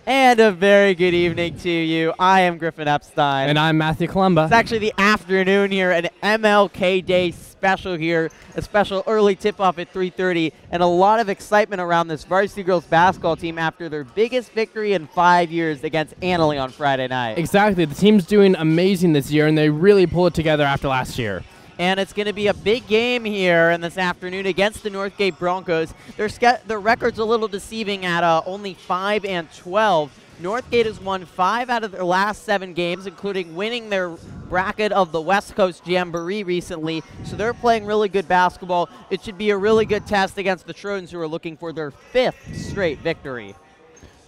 And a very good evening to you. I am Griffin Epstein. And I'm Matthew Columba. It's actually the afternoon here, an MLK Day special here, a special early tip-off at 3:30, and a lot of excitement around this varsity girls basketball team after their biggest victory in 5 years against Annalee on Friday night. Exactly. The team's doing amazing this year, and they really pulled it together after last year. And it's going to be a big game here in this afternoon against the Northgate Broncos. Their record's a little deceiving at only 5-12. Northgate has won 5 out of their last 7 games, including winning their bracket of the West Coast Jamboree recently. So they're playing really good basketball. It should be a really good test against the Trojans, who are looking for their 5th straight victory.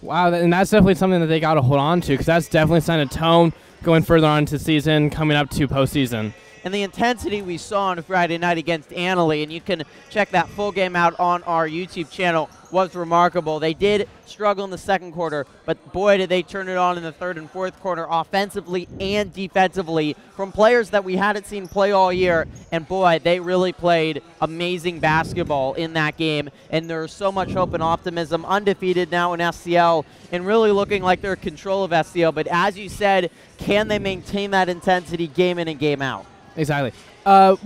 Wow, and that's definitely something that they got to hold on to, because that's definitely setting a tone going further on into the season, coming up to postseason. And the intensity we saw on Friday night against Annalee, and you can check that full game out on our YouTube channel, was remarkable. They did struggle in the second quarter, but boy, did they turn it on in the third and fourth quarter, offensively and defensively, from players that we hadn't seen play all year. And boy, they really played amazing basketball in that game, and there's so much hope and optimism. Undefeated now in SCL, and really looking like they're in control of SCL. But as you said, can they maintain that intensity game in and game out? Exactly.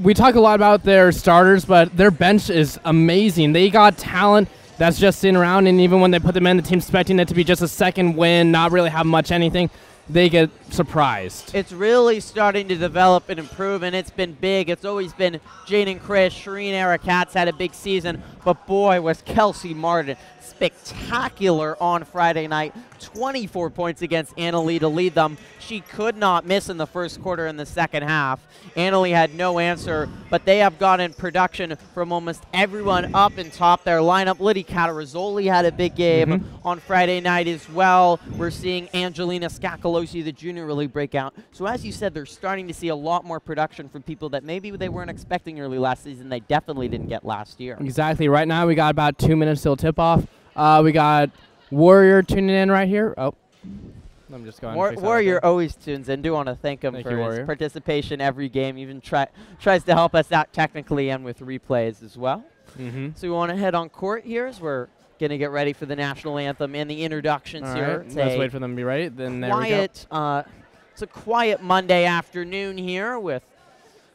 We talk a lot about their starters, but their bench is amazing. They got talent that's just sitting around, and even when they put them in, the team's expecting it to be just a second win, not really have much anything. They get surprised. It's really starting to develop and improve, and it's been big. It's always been Jane and Chris. Shireen Eric-Katz had a big season, but boy, was Kelsey Martin spectacular on Friday night. 24 points against Annalee to lead them. She could not miss in the first quarter in the second half. Annalee had no answer, but they have gotten production from almost everyone up and top their lineup. Liddy Catarazzoli had a big game on Friday night as well. We're seeing Angelina Scacolosi, the junior, really break out. So as you said, they're starting to see a lot more production from people that maybe they weren't expecting early last season. They definitely didn't get last year. Exactly. Right now we got about 2 minutes till tip-off. We got Warrior tuning in right here. Oh, I'm just going. Warrior always tunes in. Do want to thank him for his participation every game. Even tries to help us out technically and with replays as well. So we want to head on court here as we're going to get ready for the national anthem and the introductions here. Let's wait for them to be ready. Then there we go. It's a quiet Monday afternoon here with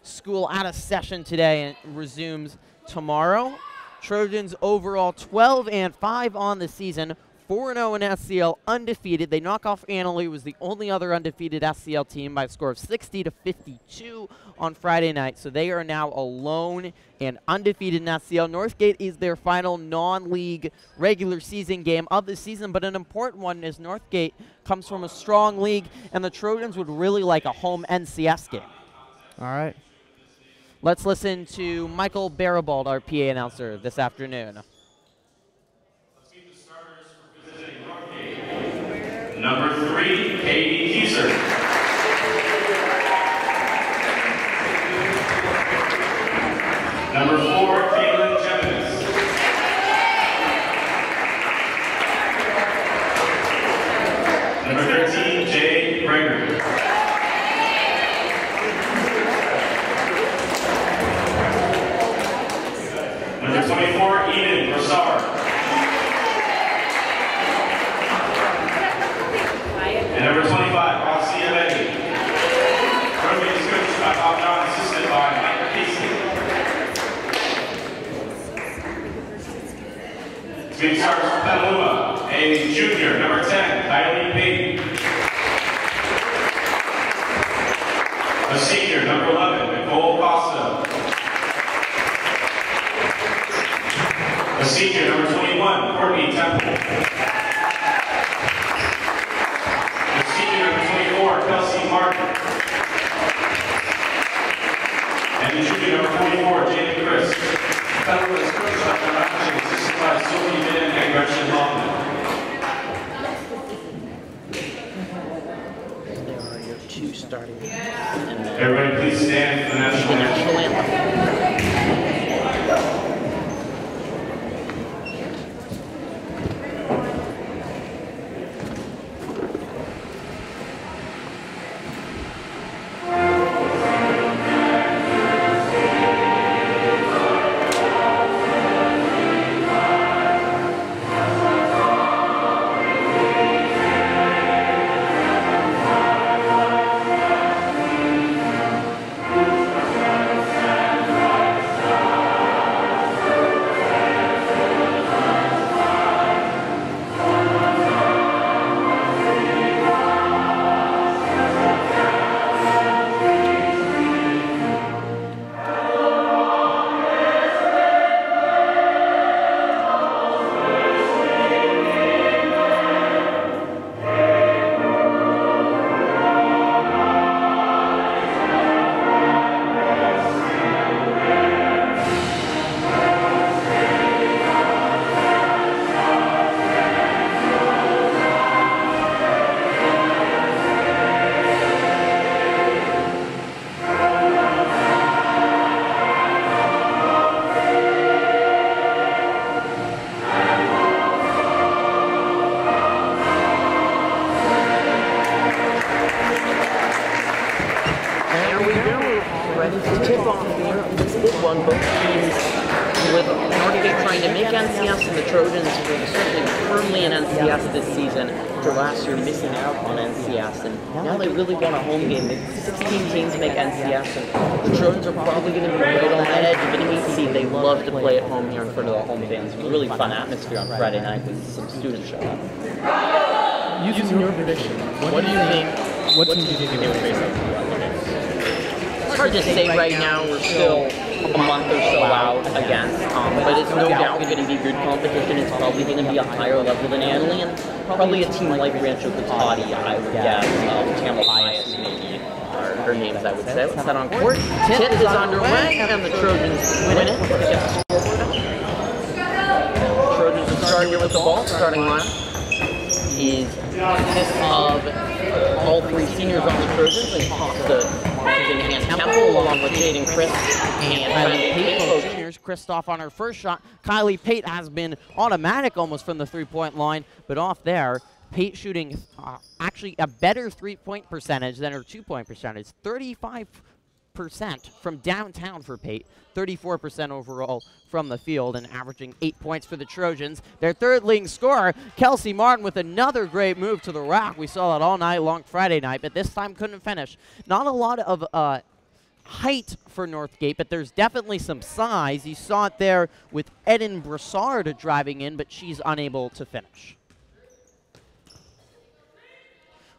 school out of session today and resumes tomorrow. Trojans overall 12-5 on the season, 4-0 in SCL, undefeated. They knock off Annalee, was the only other undefeated SCL team by a score of 60-52 on Friday night. So they are now alone and undefeated in SCL. Northgate is their final non-league regular season game of the season, but an important one is Northgate comes from a strong league, and the Trojans would really like a home NCS game. All right. Let's listen to Michael Barabald, our PA announcer, this afternoon. Let's meet the starters for visiting Northgate. Number 3, Katie Kieser. Number 4, Caitlin Jemens. Number 13, Jay Gregory. Number 24, Eden Broussard. And number 25, Roxy Abedi. Northgate is coached by Bob John, assisted by Mike Casey. Team starters for Petaluma, a junior, number 10, Kylie Payton. A senior, number 11, Nicole Costa. A senior, number 21, Courtney Temple. A senior, number 24, Kelsey Martin. And the junior, number 44, Jamie Chris. Petaluma is coached by John Action, assisted by Sophie Min and Gretchen Hoffman. There are your 2 starting. Everybody please stand for the national anthem. kick off here. This big one, both teams with Northgate trying to make NCS, and the Trojans were certainly firmly in NCS this season after last year missing out on NCS, and now they really want a home game. 16 teams make NCS, and the Trojans are probably going to be right on that edge of an 8 seed. They love to play at home here in front of the home fans. It was a really fun atmosphere on Friday night with some students showing up. Using your prediction, What do you think? what team do you think they will face up? It's hard to say right now. We're still a month or so out against, but it's no doubt going to be good competition. It's probably going to be a higher level than Annalee, and probably a team like Rancho Cotati, I would guess. Tampa Pius, maybe, are her names, I would say. Let's head on court. Tip is underway, and the Trojans win it. Trojans are starting here with the ball. Starting line is of all 3 seniors on the Trojans, and Costa and Temple, along with Jade and Chris and Kylie Juniors. Kristoff on her first shot. Kylie Pate has been automatic almost from the 3-point line, but off there, Pate shooting actually a better 3-point percentage than her 2-point percentage. 35% from downtown for Pate, 34% overall from the field, and averaging 8 points for the Trojans. Their third leading scorer, Kelsey Martin, with another great move to the rack. We saw that all night long Friday night, but this time couldn't finish. Not a lot of height for Northgate, but there's definitely some size. You saw it there with Eden Brassard driving in, but she's unable to finish.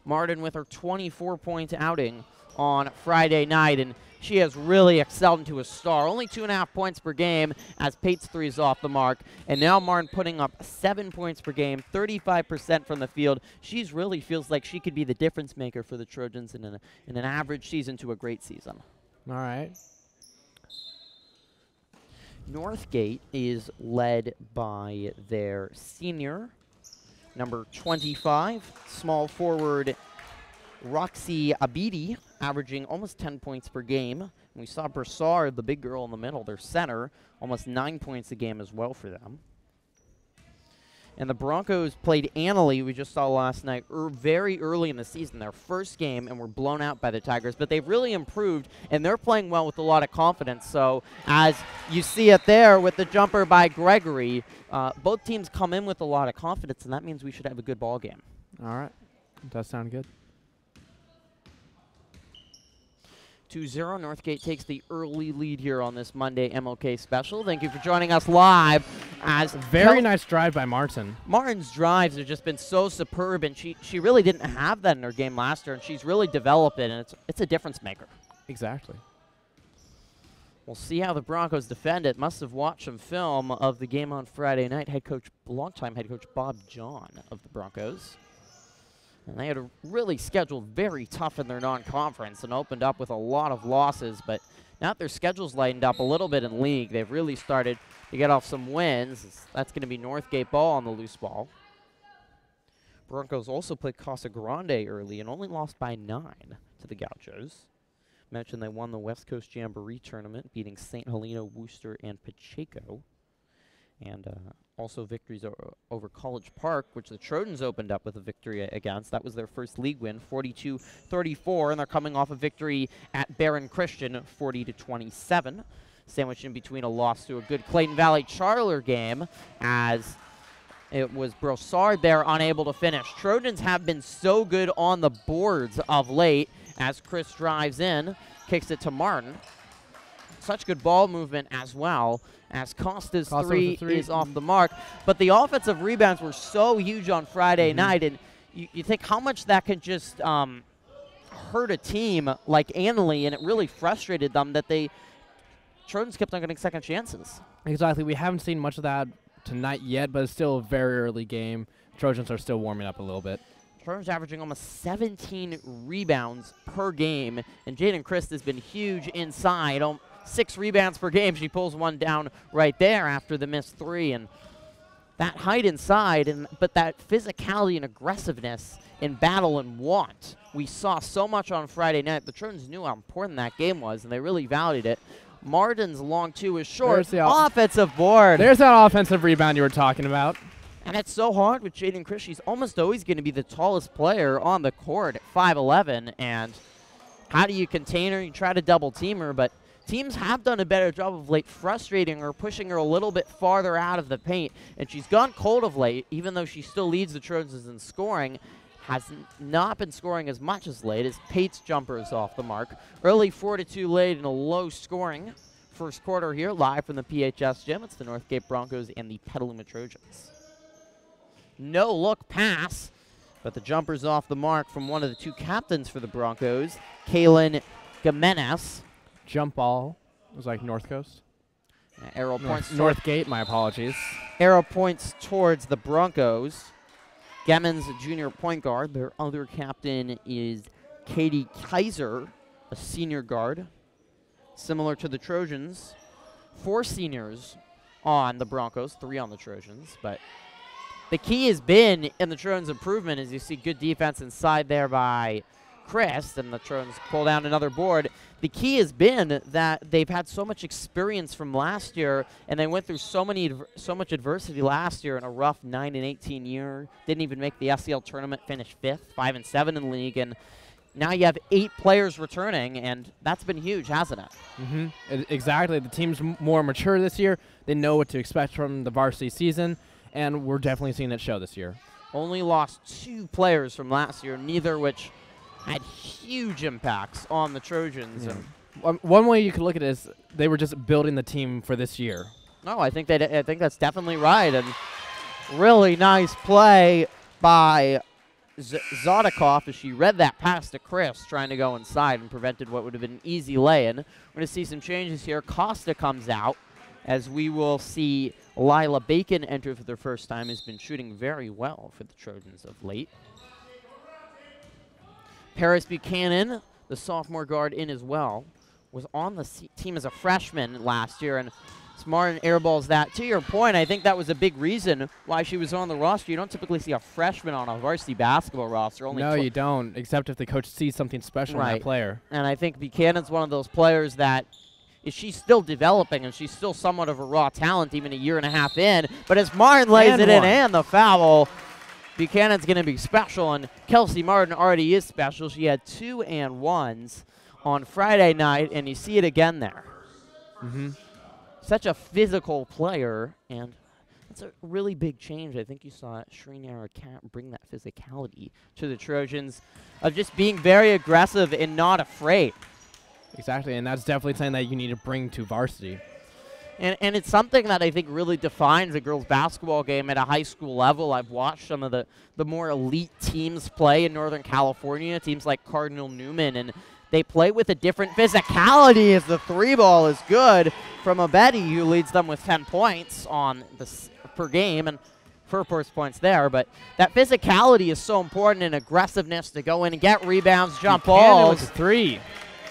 Martin with her 24-point outing on Friday night, and she has really excelled into a star. Only 2.5 points per game as Pate's 3 is off the mark. And now Martin putting up 7 points per game, 35% from the field. She's really feels like she could be the difference maker for the Trojans in an average season to a great season. All right. Northgate is led by their senior, number 25, small forward Roxy Abidi, averaging almost 10 points per game. And we saw Brassard, the big girl in the middle, their center, almost 9 points a game as well for them. And the Broncos played Annalee, we just saw last night, very early in the season, their first game, and were blown out by the Tigers. But they've really improved, and they're playing well with a lot of confidence. So as you see it there with the jumper by Gregory, both teams come in with a lot of confidence, and that means we should have a good ball game. All right. Does sound good. 2-0, Northgate takes the early lead here on this Monday MLK special. Thank you for joining us live. As Very nice drive by Martin. Martin's drives have just been so superb, and she really didn't have that in her game last year, and she's really developed it, and it's a difference maker. Exactly. We'll see how the Broncos defend it. Must have watched some film of the game on Friday night. Longtime head coach Bob John of the Broncos. And they had a really scheduled very tough in their non-conference and opened up with a lot of losses. But now that their schedule's lightened up a little bit in league, they've really started to get off some wins. That's going to be Northgate ball on the loose ball. Broncos also played Casa Grande early and only lost by 9 to the Gauchos. Mentioned they won the West Coast Jamboree tournament, beating St. Helena, Worcester, and Pacheco. And also victories over College Park, which the Trojans opened up with a victory against. That was their first league win, 42-34, and they're coming off a victory at Barron Christian, 40-27. Sandwiched in between a loss to a good Clayton Valley Charler game, as it was Brossard there unable to finish. Trojans have been so good on the boards of late, as Chris drives in, kicks it to Martin. Such good ball movement as well, as Costa's three is off the mark. But the offensive rebounds were so huge on Friday night, and you think how much that can just hurt a team like Annalee, and it really frustrated them that Trojans kept on getting second chances. Exactly. We haven't seen much of that tonight yet, but it's still a very early game. Trojans are still warming up a little bit. Trojans averaging almost 17 rebounds per game, and Jaden Christ has been huge inside. 6 rebounds per game. She pulls one down right there after the missed 3, and that height inside, but that physicality and aggressiveness in battle and want. We saw so much on Friday night. The Trojans knew how important that game was, and they really valued it. Martin's long 2 is short. Offensive board. There's that offensive rebound you were talking about. And it's so hard with Jaden Christ. She's almost always going to be the tallest player on the court at 5'11", and how do you contain her? You try to double team her, but teams have done a better job of late frustrating her, pushing her a little bit farther out of the paint, and she's gone cold of late, even though she still leads the Trojans in scoring. Has not been scoring as much as late as Pate's jumper is off the mark. Early 4-2 lead in a low scoring first quarter here, live from the PHS gym. It's the Northgate Broncos and the Petaluma Trojans. No look pass, but the jumper's off the mark from one of the two captains for the Broncos, Kaylin Gimenez. Jump ball. It was like North Coast. Arrow points Northgate, my apologies. Arrow points towards the Broncos. Gemmons, a junior point guard. Their other captain is Katie Kaiser, a senior guard. Similar to the Trojans, 4 seniors on the Broncos, 3 on the Trojans. But the key has been in the Trojans' improvement, as you see good defense inside there by Chris, and the Trojans pull down another board. The key has been that they've had so much experience from last year, and they went through so much adversity last year in a rough 9-18 year. Didn't even make the SEL tournament, finished 5th, 5-7 in league, and now you have 8 players returning, and that's been huge, hasn't it? Exactly. The team's more mature this year. They know what to expect from the varsity season, and we're definitely seeing it show this year. Only lost 2 players from last year, neither which had huge impacts on the Trojans. Yeah. One way you could look at it is they were just building the team for this year. No, I think that's definitely right, and really nice play by Zodikoff as she read that pass to Chris, trying to go inside and prevented what would have been an easy lay-in. We're going to see some changes here. Costa comes out, as we will see Lila Bacon enter for the first time, has been shooting very well for the Trojans of late. Paris Buchanan, the sophomore guard in as well, was on the team as a freshman last year, and smart and airballs that. To your point, I think that was a big reason why she was on the roster. You don't typically see a freshman on a varsity basketball roster. No, you don't, except if the coach sees something special in that player. And I think Buchanan's one of those players that she's still developing, and she's still somewhat of a raw talent even a year and a half in. But as Martin lays it in and the foul, Buchanan's going to be special, and Kelsey Martin already is special. She had 2 and 1s on Friday night, and you see it again there. Such a physical player, and that's a really big change. I think you saw Shreenera bring that physicality to the Trojans of just being very aggressive and not afraid. Exactly, and that's definitely something that you need to bring to varsity. And it's something that I think really defines a girls' basketball game at a high school level. I've watched some of the more elite teams play in Northern California, teams like Cardinal Newman, and they play with a different physicality as the 3-ball is good from Abedi, who leads them with 10 points on per game, and for first points there. But that physicality is so important, and aggressiveness to go in and get rebounds, jump balls. 3.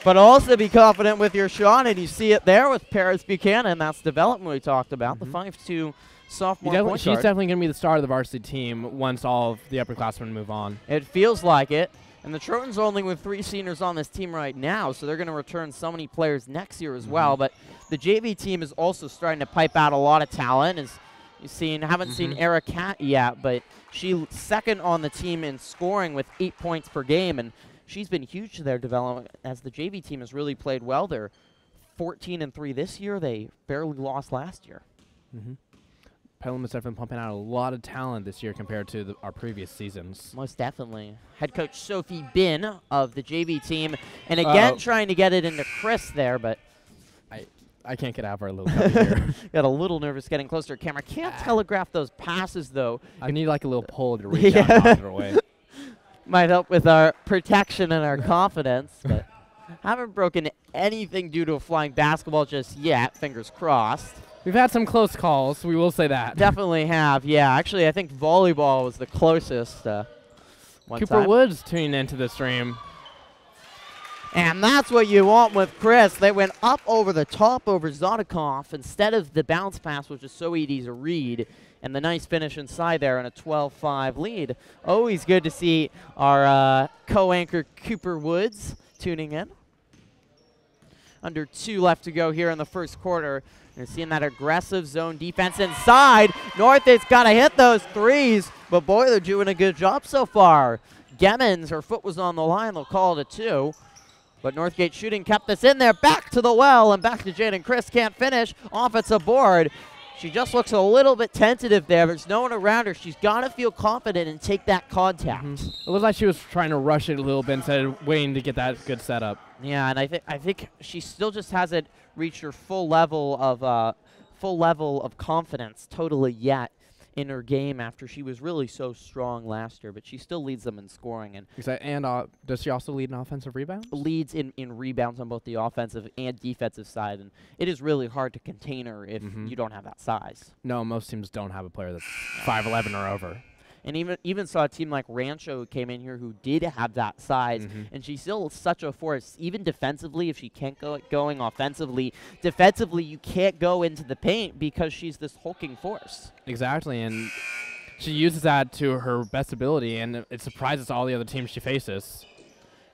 But also be confident with your shot, and you see it there with Paris Buchanan. That's development we talked about, the 5'2" sophomore point guard. She's definitely going to be the star of the varsity team once all of the upperclassmen move on. It feels like it. And the Trojans only with 3 seniors on this team right now, so they're going to return so many players next year as well. But the JV team is also starting to pipe out a lot of talent. As you've seen, haven't seen Era Cat yet, but she's second on the team in scoring with 8 points per game, and she's been huge to their development as the JV team has really played well. They're 14-3 this year. They barely lost last year. Petaluma's definitely pumping out a lot of talent this year compared to our previous seasons. Most definitely. Head coach Sophie Bin of the JV team, and again trying to get it into Chris there, but I can't get out of our little cubby here. Got a little nervous getting closer to camera. Can't telegraph those passes, though. I need like a little pull to reach out and knock it away. Might help with our protection and our confidence, but haven't broken anything due to a flying basketball just yet, fingers crossed. We've had some close calls, we will say that. Definitely have, yeah. Actually, I think volleyball was the closest one Cooper time. Woods tuning into the stream. And that's what you want with Chris. They went up over the top over Zodikoff instead of the bounce pass, which is so easy to read. And the nice finish inside there in a 12-5 lead. Always good to see our co-anchor Cooper Woods tuning in. Under 2 left to go here in the first quarter. You're seeing that aggressive zone defense inside. Northate's got to hit those 3s, but boy, they're doing a good job so far. Gemmons, her foot was on the line. They'll call it a 2. But Northgate shooting kept this in there. Back to the well and back to Jaden Chris. Can't finish. Offensive board. She just looks a little bit tentative there. There's no one around her. She's got to feel confident and take that contact. It looked like she was trying to rush it a little bit instead of waiting to get that good setup. Yeah, and I think she still just hasn't reached her full level of confidence totally yet in her game after she was really so strong last year. But she still leads them in scoring and does she also lead in offensive rebounds? Leads in rebounds on both the offensive and defensive side, and it is really hard to contain her if you don't have that size. No, most teams don't have a player that's 5'11" or over. And even saw a team like Rancho who came in here who did have that size, and she's still such a force. Even defensively, if she can't go going offensively, defensively you can't go into the paint because she's this hulking force. Exactly, and she uses that to her best ability, and it surprises all the other teams she faces.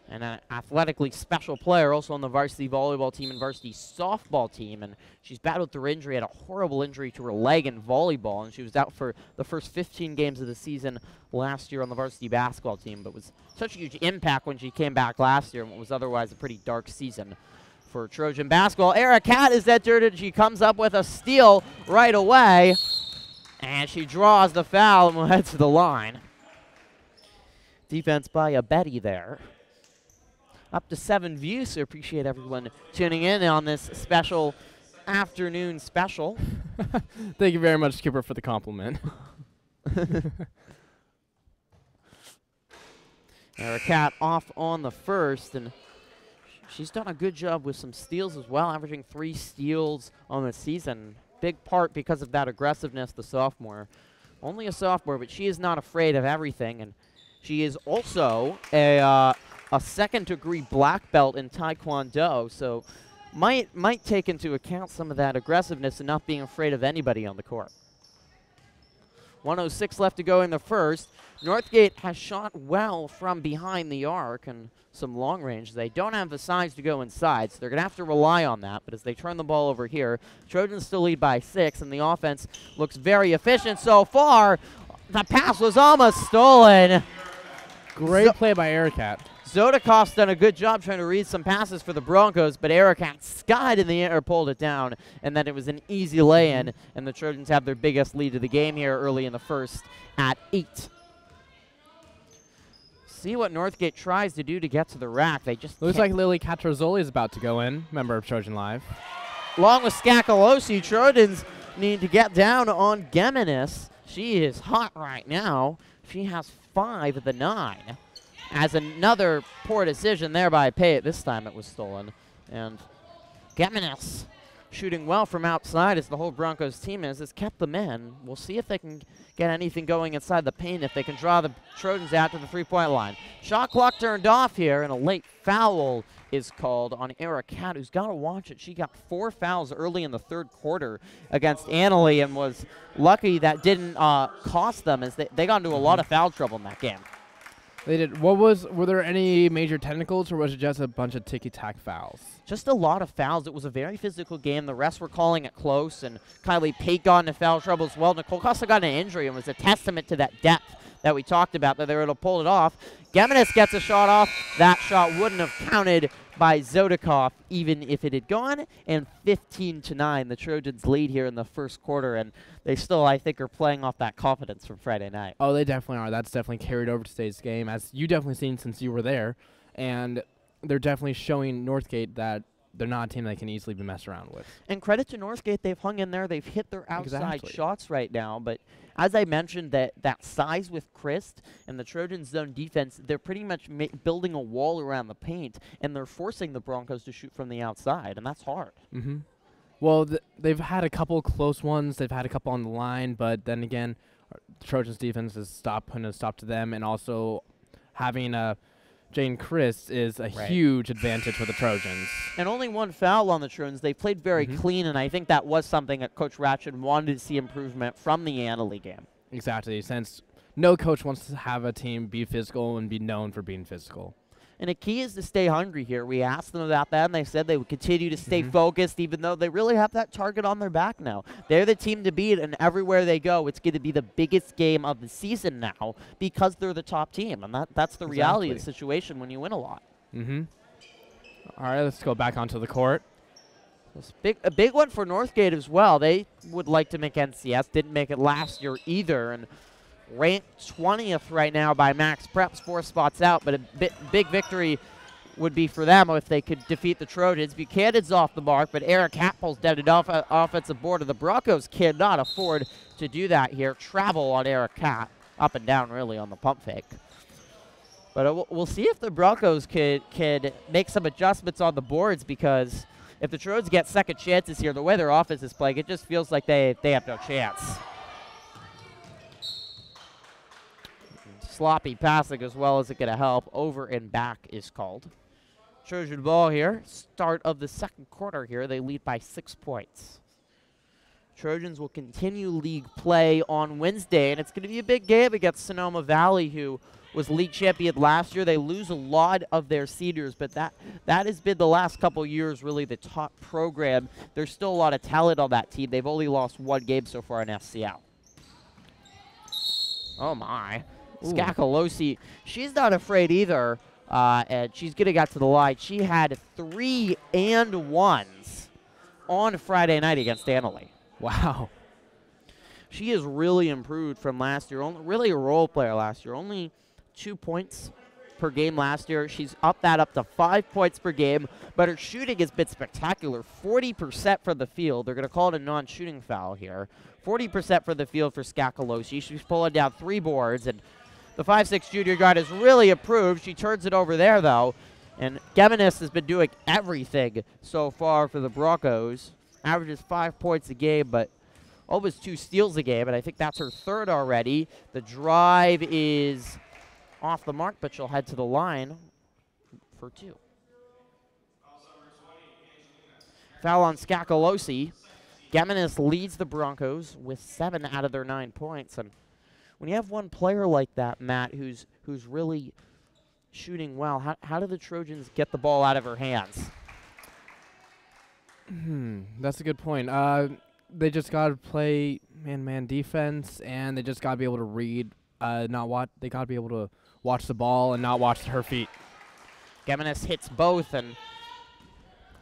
And an athletically special player also on the varsity volleyball team and varsity softball team. And she's battled through injury, had a horrible injury to her leg in volleyball, and she was out for the first 15 games of the season last year on the varsity basketball team, but was such a huge impact when she came back last year in what was otherwise a pretty dark season for Trojan basketball. Era Cat is entered, and she comes up with a steal right away, and she draws the foul and will head to the line. Defense by a Betty there. Up to 7 views, so appreciate everyone tuning in on this special afternoon special. Thank you very much, Skipper, for the compliment. Era Cat off on the first, and she's done a good job with some steals as well, averaging 3 steals on the season. Big part because of that aggressiveness, the sophomore. Only a sophomore, but she is not afraid of everything, and she is also a second-degree black belt in Taekwondo, so might take into account some of that aggressiveness and not being afraid of anybody on the court. 1:06 left to go in the first. Northgate has shot well from behind the arc and some long range. They don't have the size to go inside, so they're going to have to rely on that. But as they turn the ball over here, Trojans still lead by 6, and the offense looks very efficient so far. The pass was almost stolen. Great play by Ericat. Zodakov's done a good job trying to read some passes for the Broncos, but Ericat skied in the air, pulled it down, and then it was an easy lay-in, and the Trojans have their biggest lead of the game here early in the first at 8. See what Northgate tries to do to get to the rack. They just looks like Lily Catrozzoli is about to go in, member of Trojan Live. Along with Skakalosi, Trojans need to get down on Geminis. She is hot right now. She has 5 of the 9. As another poor decision there by Payet. This time it was stolen. And Geminis shooting well from outside as the whole Broncos team has kept them in. We'll see if they can get anything going inside the paint, if they can draw the Trojans out to the 3-point line. Shot clock turned off here, and a late foul is called on Era Cat, who's got to watch it. She got 4 fouls early in the 3rd quarter against Annalee and was lucky that didn't cost them, as they got into a lot of foul trouble in that game. They did. Were there any major technicals, or was it just a bunch of ticky-tack fouls? Just a lot of fouls. It was a very physical game. The rest were calling it close, and Kylie Pate got into foul trouble as well. Nicole Costa got an injury and was a testament to that depth that we talked about, that they were able to pull it off. Geminis gets a shot off. That shot wouldn't have counted by Zodakov, even if it had gone. And 15-9, the Trojans lead here in the 1st quarter, and they still, I think, are playing off that confidence from Friday night. Oh, they definitely are. That's definitely carried over to today's game, as you definitely seen since you were there. And they're definitely showing Northgate that they're not a team they can easily be messed around with. And credit to Northgate, they've hung in there. They've hit their outside Exactly. shots right now. But as I mentioned, that size with Christ and the Trojans' zone defense, they're pretty much building a wall around the paint, and they're forcing the Broncos to shoot from the outside, and that's hard. Mm-hmm. Well, they've had a couple close ones. They've had a couple on the line, but then again, the Trojans' defense has putting a stop to them, and also having Jane Chris is a huge advantage for the Trojans. And only 1 foul on the Trojans. They played very clean, and I think that was something that Coach Ratchet wanted to see improvement from the Annalee game. Exactly, since no coach wants to have a team be physical and be known for being physical. And the key is to stay hungry here. We asked them about that, and they said they would continue to stay focused, even though they really have that target on their back now. They're the team to beat, and everywhere they go, it's going to be the biggest game of the season now because they're the top team. And that's the reality of the situation when you win a lot. All right, let's go back onto the court. A big one for Northgate as well. They would like to make NCS. Didn't make it last year either, and ranked 20th right now by Max Preps, 4 spots out. But a big victory would be for them if they could defeat the Trojans. Buchanan's off the mark, but Eric Hatt pulls down an offensive board, and the Broncos cannot afford to do that here. Travel on Eric Hatt, up and down really on the pump fake. But we'll see if the Broncos could make some adjustments on the boards, because if the Trojans get second chances here, the way their offense is playing, it just feels like they have no chance. Sloppy passing as well isn't going to help. Over and back is called. Trojan ball here. Start of the second quarter here. They lead by 6 points. Trojans will continue league play on Wednesday, and it's going to be a big game against Sonoma Valley, who was league champion last year. They lose a lot of their seniors, but that has been the last couple years really the top program. There's still a lot of talent on that team. They've only lost 1 game so far in FCL. Oh, my. Scacolosi, she's not afraid either, and she's going to get to the line. She had 3 and 1s on Friday night against Annalee. Wow. She has really improved from last year. Really a role player last year. Only 2 points per game last year. She's up to 5 points per game, but her shooting has been spectacular. 40% from the field. They're going to call it a non-shooting foul here. 40% from the field for Scacolosi. She's pulling down 3 boards, and the 5'6" junior guard has really improved. She turns it over there, though, and Geminis has been doing everything so far for the Broncos. Averages 5 points a game, but almost 2 steals a game, and I think that's her 3rd already. The drive is off the mark, but she'll head to the line for 2. Foul on Scacolosi. Geminis leads the Broncos with 7 out of their 9 points, and when you have one player like that, Matt, who's really shooting well, how do the Trojans get the ball out of her hands? That's a good point. They just got to play man-man defense, and they just got to be able to read, they got to be able to watch the ball and not watch her feet. Geminis hits both, and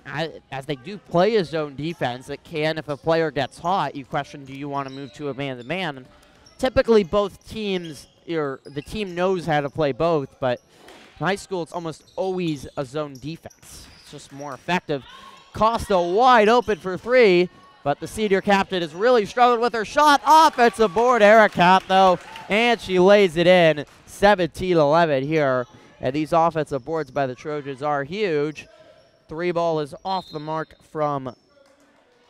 as they do play a zone defense, it can, if a player gets hot, you question, do you want to move to a man-to-man? And typically both teams, the team knows how to play both, but in high school it's almost always a zone defense. It's just more effective. Costa wide open for 3, but the senior captain has really struggled with her shot. Offensive board, Eric Hatt, though, and she lays it in. 17-11 here, and these offensive boards by the Trojans are huge. 3 ball is off the mark from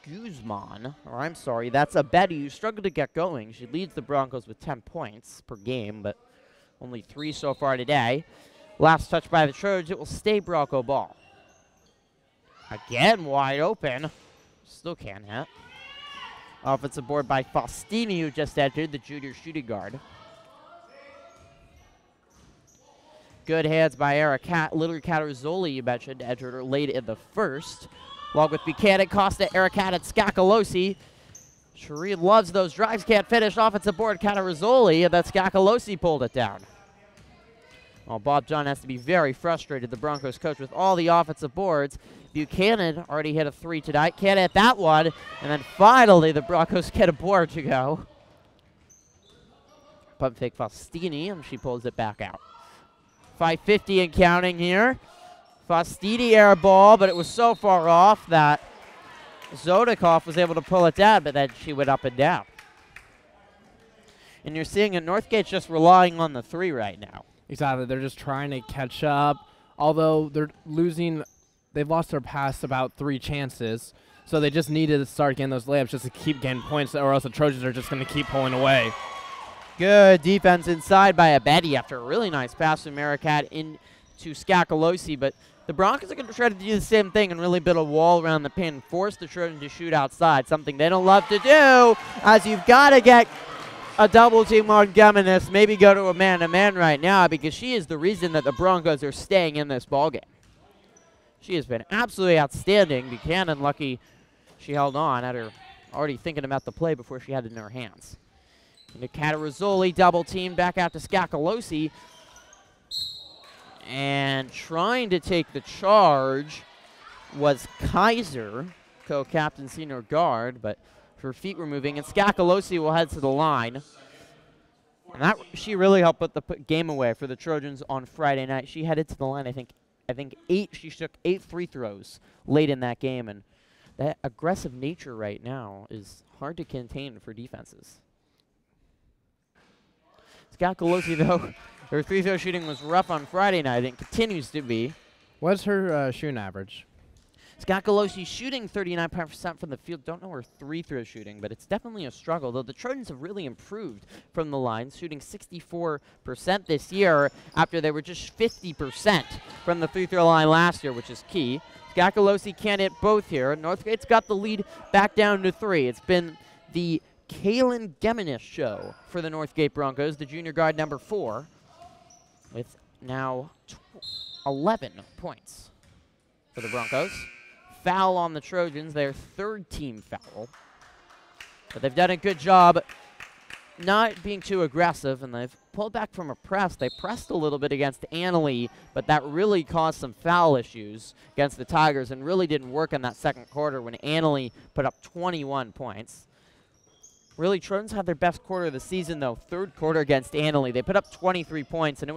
Guzman, or I'm sorry, that's a Betty who struggled to get going. She leads the Broncos with 10 points per game, but only 3 so far today. Last touch by the Trojans, it will stay Bronco ball. Again, wide open. Still can't hit. Offensive board by Faustini, who just entered, the junior shooting guard. Good hands by Eric Hatt. Lily Catarzoli, you mentioned, entered her late in the first. Along with Buchanan, Costa, Eric Hatt, and Scacolosi. Shireen loves those drives, can't finish. Offensive board, Catarzoli, and then Scacolosi pulled it down. Well, Bob John has to be very frustrated, the Broncos coach, with all the offensive boards. Buchanan already hit a 3 tonight. Can't hit that one. And then finally, the Broncos get a board to go. Pump fake Faustini, and she pulls it back out. 5:50 and counting here. Faustini air ball, but it was so far off that Zodikoff was able to pull it down, but then she went up and down. And you're seeing it, Northgate's just relying on the 3 right now. Exactly. They're just trying to catch up. Although they're losing, they've lost their past about 3 chances. So they just needed to start getting those layups just to keep getting points, or else the Trojans are just going to keep pulling away. Good defense inside by Abedi after a really nice pass from Maricat into Scacolosi. But the Broncos are going to try to do the same thing and really build a wall around the pin, force the Trojans to shoot outside, something they don't love to do, as you've got to get a double team on Geminis, maybe go to a man-to-man right now, because she is the reason that the Broncos are staying in this ballgame. She has been absolutely outstanding. Buchanan, lucky she held on, had her already thinking about the play before she had it in her hands. And Catarazoli double team back out to Scacolosi. And trying to take the charge was Kaiser, co-captain senior guard, but her feet were moving. And Scacolosi will head to the line. And she really helped put the game away for the Trojans on Friday night. She headed to the line, I think 8. She took 8 free throws late in that game, and that aggressive nature right now is hard to contain for defenses. Scacolosi, though, her free throw shooting was rough on Friday night and continues to be. What's her shooting average? Scacolosi shooting 39% from the field. Don't know her free throw shooting, but it's definitely a struggle, though the Trojans have really improved from the line, shooting 64% this year after they were just 50% from the free throw line last year, which is key. Scacolosi can't hit both here. Northgate's got the lead back down to 3. It's been the Kaylin Geminish show for the Northgate Broncos, the junior guard number 4, with now 11 points for the Broncos. Foul on the Trojans, their 3rd team foul. But they've done a good job not being too aggressive, and they've pulled back from a press. They pressed a little bit against Annalee, but that really caused some foul issues against the Tigers and really didn't work in that second quarter when Annalee put up 21 points. Really, Trojans had their best quarter of the season, though, 3rd quarter against Annalee. They put up 23 points, and it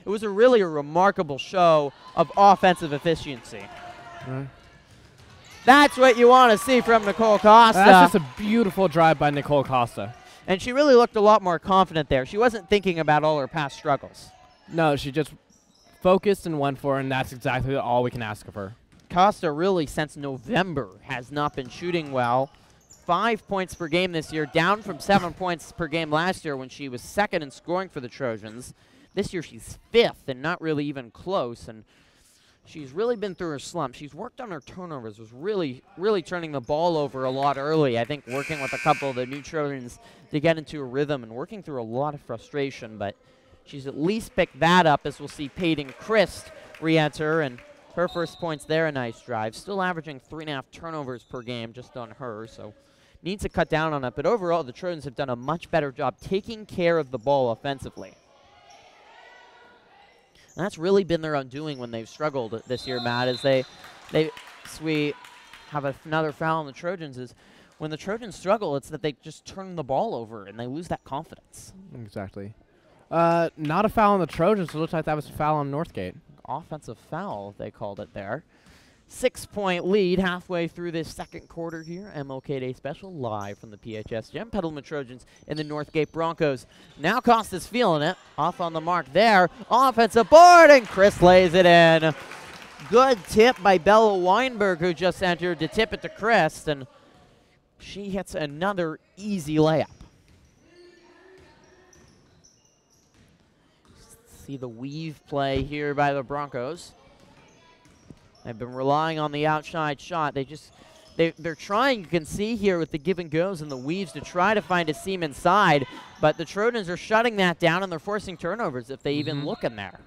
was a really remarkable show of offensive efficiency. That's what you want to see from Nicole Costa. That's just a beautiful drive by Nicole Costa. And she really looked a lot more confident there. She wasn't thinking about all her past struggles. No, she just focused and went for it, and that's exactly all we can ask of her. Costa really, since November, has not been shooting well. 5 points per game this year, down from 7 points per game last year when she was 2nd in scoring for the Trojans. This year she's 5th and not really even close, and she's really been through her slump. She's worked on her turnovers, was really turning the ball over a lot early. I think working with a couple of the new Trojans to get into a rhythm and working through a lot of frustration, but she's at least picked that up, as we'll see Peyton Christ re-enter, and her first points there, a nice drive. Still averaging 3.5 turnovers per game just on her, so needs to cut down on it. But overall, the Trojans have done a much better job taking care of the ball offensively. And that's really been their undoing when they've struggled this year, Matt, as we have another foul on the Trojans. Is when the Trojans struggle, it's that they just turn the ball over and they lose that confidence. Exactly. Not a foul on the Trojans. It looks like that was a foul on Northgate. Offensive foul, they called it there. 6-point lead halfway through this second quarter here. MLK Day special live from the PHS gym. Petaluma Trojans and the Northgate Broncos. Now Costa's feeling it. Off on the mark there. Offensive board, and Chris lays it in. Good tip by Bella Weinberg, who just entered to tip it to Chris, and she hits another easy layup. See the weave play here by the Broncos. They've been relying on the outside shot. They're trying, you can see here with the give and goes and the weaves, to try to find a seam inside, but the Trojans are shutting that down and they're forcing turnovers if they even look in there.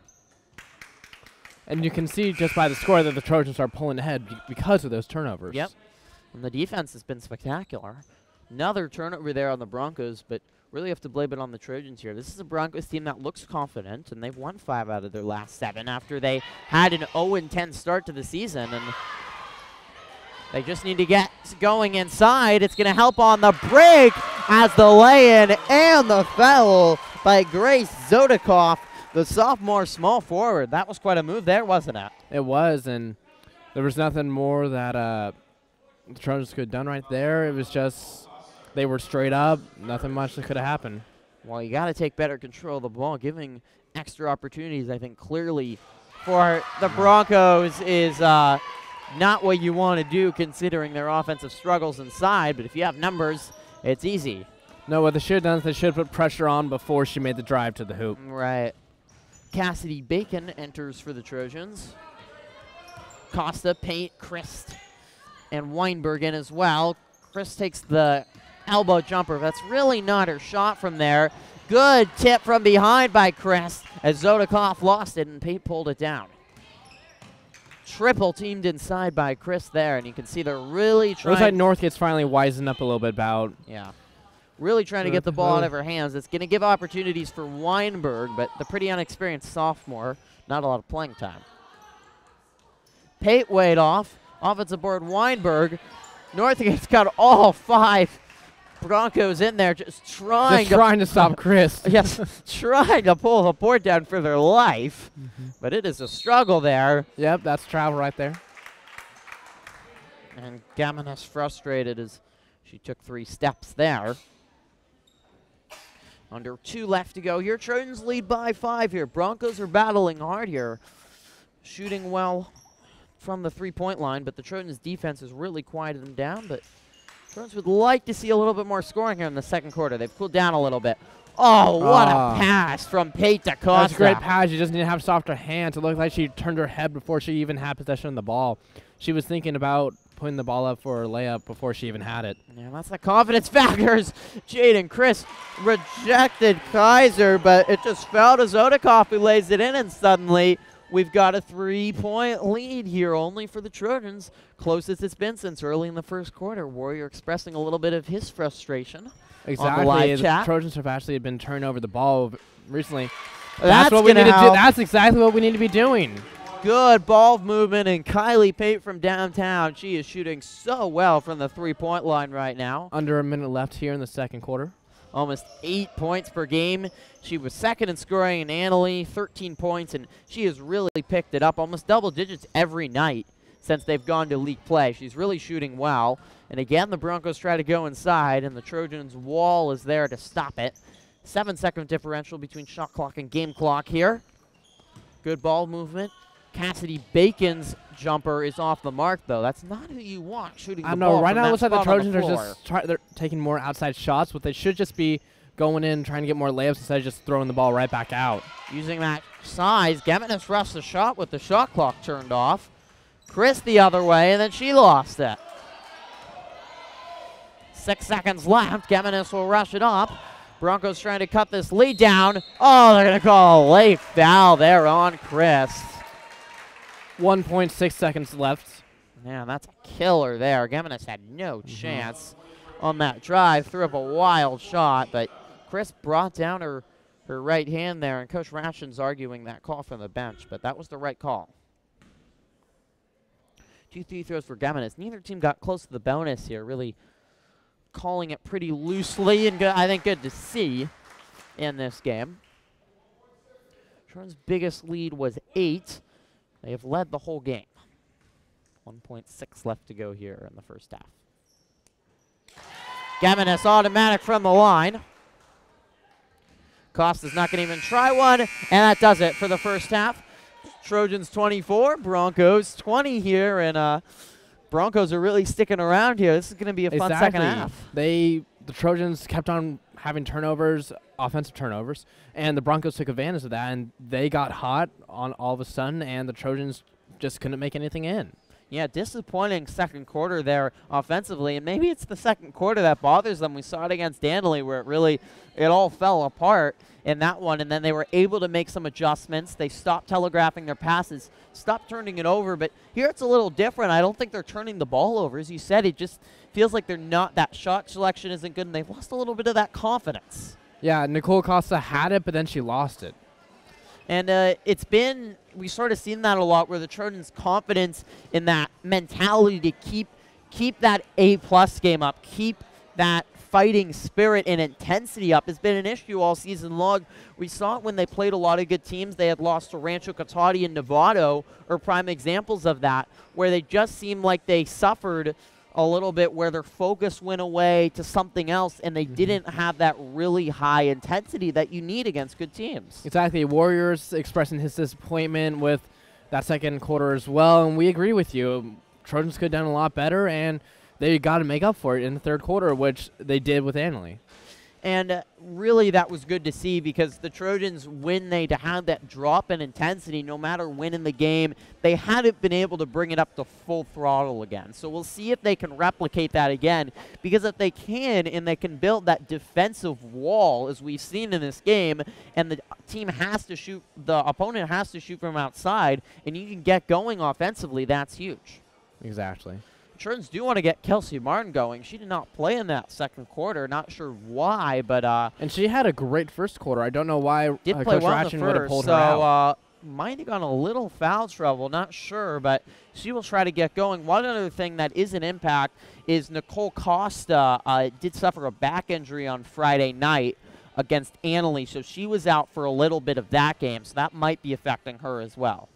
And you can see just by the score that the Trojans are pulling ahead because of those turnovers. Yep. And the defense has been spectacular. Another turnover there on the Broncos, but really have to blame it on the Trojans here. This is a Broncos team that looks confident, and they've won 5 out of their last 7 after they had an 0-10 start to the season, and they just need to get going inside. It's going to help on the break as the lay-in and the foul by Grace Zodikoff, the sophomore small forward. That was quite a move there, wasn't it? It was, and there was nothing more that the Trojans could have done right there. It was just they were straight up. Nothing much that could have happened. Well, you got to take better control of the ball. Giving extra opportunities, I think, clearly for the Broncos is not what you want to do considering their offensive struggles inside. But if you have numbers, it's easy. No, what they should have done is they should have put pressure on before she made the drive to the hoop. Right. Cassidy Bacon enters for the Trojans. Costa, Paint, Christ, and Weinberg in as well. Chris takes the elbow jumper. That's really not her shot from there. Good tip from behind by Chris as Zodikoff lost it and Pate pulled it down. Triple teamed inside by Chris there, and you can see they're really trying. Looks like Northgate's finally wisened up a little bit about. Yeah. really trying to get the ball out of her hands. It's going to give opportunities for Weinberg, but the pretty unexperienced sophomore, not a lot of playing time. Pate Wade off. Offensive board Weinberg. Northgate's got all 5 Broncos in there just trying to stop Chris. Yes, trying to pull the board down for their life. But it is a struggle there. Yep, that's travel right there. And Gamenis frustrated as she took 3 steps there. Under 2 left to go here. Trojans lead by 5 here. Broncos are battling hard here. Shooting well from the 3-point line, but the Trojans' defense has really quieted them down. But Trojans would like to see a little bit more scoring here in the second quarter. They've cooled down a little bit. Oh, what a pass from Pate to Costa. That's a great pass. She doesn't even have softer hands. It looked like she turned her head before she even had possession of the ball. She was thinking about putting the ball up for a layup before she even had it. Yeah, that's the confidence factors. Jaden Chris rejected Kaiser, but it just fell to Zodikoff, who lays it in, and suddenly we've got a 3-point lead here only for the Trojans. Closest it's been since early in the first quarter. Warrior expressing a little bit of his frustration. Exactly. On the live chat. Trojans have actually been turning over the ball recently. That's what we need to do. That's exactly what we need to be doing. Good ball movement, and Kylie Pate from downtown. She is shooting so well from the 3-point line right now. Under a minute left here in the second quarter. Almost 8 points per game. She was second in scoring in Annalee, 13 points, and she has really picked it up, almost double digits every night since they've gone to league play. She's really shooting well. And again, the Broncos try to go inside, and the Trojans' wall is there to stop it. 7-second differential between shot clock and game clock here. Good ball movement. Cassidy Bacon's jumper is off the mark, though. That's not who you want shooting the ball. I know. Right now, it looks like the Trojans are just they're taking more outside shots, but they should just be going in, trying to get more layups instead of just throwing the ball right back out. Using that size, Gamenis rushed the shot with the shot clock turned off. Chris the other way, and then she lost it. 6 seconds left. Gamenis will rush it up. Broncos trying to cut this lead down. Oh, they're going to call a late foul there on Chris. 1.6 seconds left. Yeah, that's a killer there. Gamenis had no chance on that drive. Threw up a wild shot, but Chris brought down her right hand there, and Coach Ration's arguing that call from the bench, but that was the right call. 2 free throws for Gamenis. Neither team got close to the bonus here, really calling it pretty loosely, and I think good to see in this game. Trojans' biggest lead was 8. They have led the whole game. 1.6 left to go here in the first half. Gamenis automatic from the line. Costa's not going to even try one, and that does it for the first half. Trojans 24, Broncos 20 here, and Broncos are really sticking around here. This is going to be a fun second half. The Trojans kept on having turnovers, offensive turnovers, and the Broncos took advantage of that, and they got hot on all of a sudden, and the Trojans just couldn't make anything in. Yeah, disappointing second quarter there offensively, and maybe it's the second quarter that bothers them. We saw it against Annalee where it all fell apart in that one, and then they were able to make some adjustments. They stopped telegraphing their passes, stopped turning it over, but here it's a little different. I don't think they're turning the ball over. As you said, it just feels like they're not, that shot selection isn't good, and they've lost a little bit of that confidence. Yeah, Nicole Costa had it, but then she lost it. And we sort of seen that a lot where the Trojans' confidence in that mentality to keep that A+ game up, keep that fighting spirit and intensity up has been an issue all season long. We saw it when they played a lot of good teams. They had lost to Rancho Cotati and Novato are prime examples of that, where they just seemed like they suffered a little bit, where their focus went away to something else, and they didn't have that really high intensity that you need against good teams. Exactly. Warriors expressing his disappointment with that second quarter as well, and we agree with you. Trojans could have done a lot better, and they got to make up for it in the third quarter, which they did with Annalee. And really that was good to see, because the Trojans, when they had that drop in intensity, no matter when in the game, they hadn't been able to bring it up to full throttle again. So we'll see if they can replicate that again, because if they can, and they can build that defensive wall, as we've seen in this game, and the team has to shoot, the opponent has to shoot from outside, and you can get going offensively, that's huge. Exactly. Trojans do want to get Kelsey Martin going. She did not play in that second quarter. Not sure why, but and she had a great first quarter. I don't know why did play Coach well Ratchen in the would have first. pulled her out. Might have gone a little foul trouble, not sure, but she will try to get going. One other thing that is an impact is Nicole Costa did suffer a back injury on Friday night against Annalee, so she was out for a little bit of that game, so that might be affecting her as well.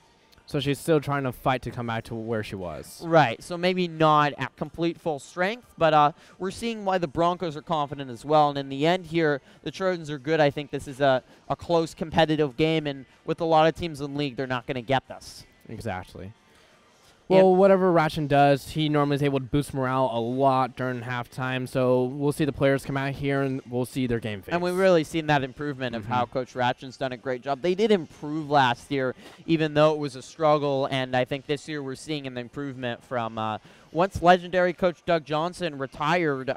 So she's still trying to fight to come back to where she was. Right, so maybe not at complete full strength, but we're seeing why the Broncos are confident as well. And in the end here, the Trojans are good. I think this is a close competitive game, and with a lot of teams in the league, they're not going to get this. Exactly. Well, whatever Ratchen does, he normally is able to boost morale a lot during halftime. So we'll see the players come out here, and we'll see their game face. And we've really seen that improvement of how Coach Ratchen's done a great job. They did improve last year, even though it was a struggle. And I think this year we're seeing an improvement from once legendary coach Doug Johnson retired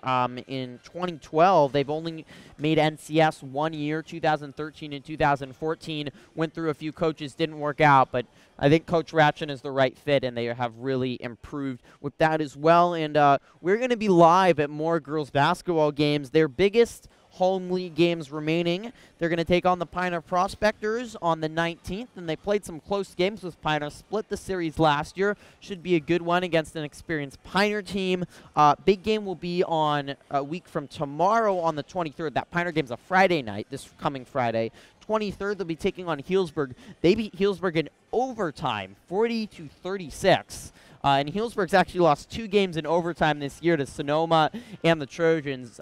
in 2012. They've only made NCS 1 year, 2013 and 2014. Went through a few coaches, didn't work out, but I think Coach Ratchen is the right fit, and they have really improved with that as well. And we're going to be live at more girls basketball games. Their biggest home league games remaining. They're going to take on the Pioneer Prospectors on the 19th, and they played some close games with Pioneer, split the series last year. Should be a good one against an experienced Pioneer team. Big game will be on a week from tomorrow on the 23rd. That Pioneer game's a Friday night, this coming Friday. 23rd, they'll be taking on Healdsburg. They beat Healdsburg in overtime, 40-36. And Healdsburg's actually lost 2 games in overtime this year to Sonoma and the Trojans.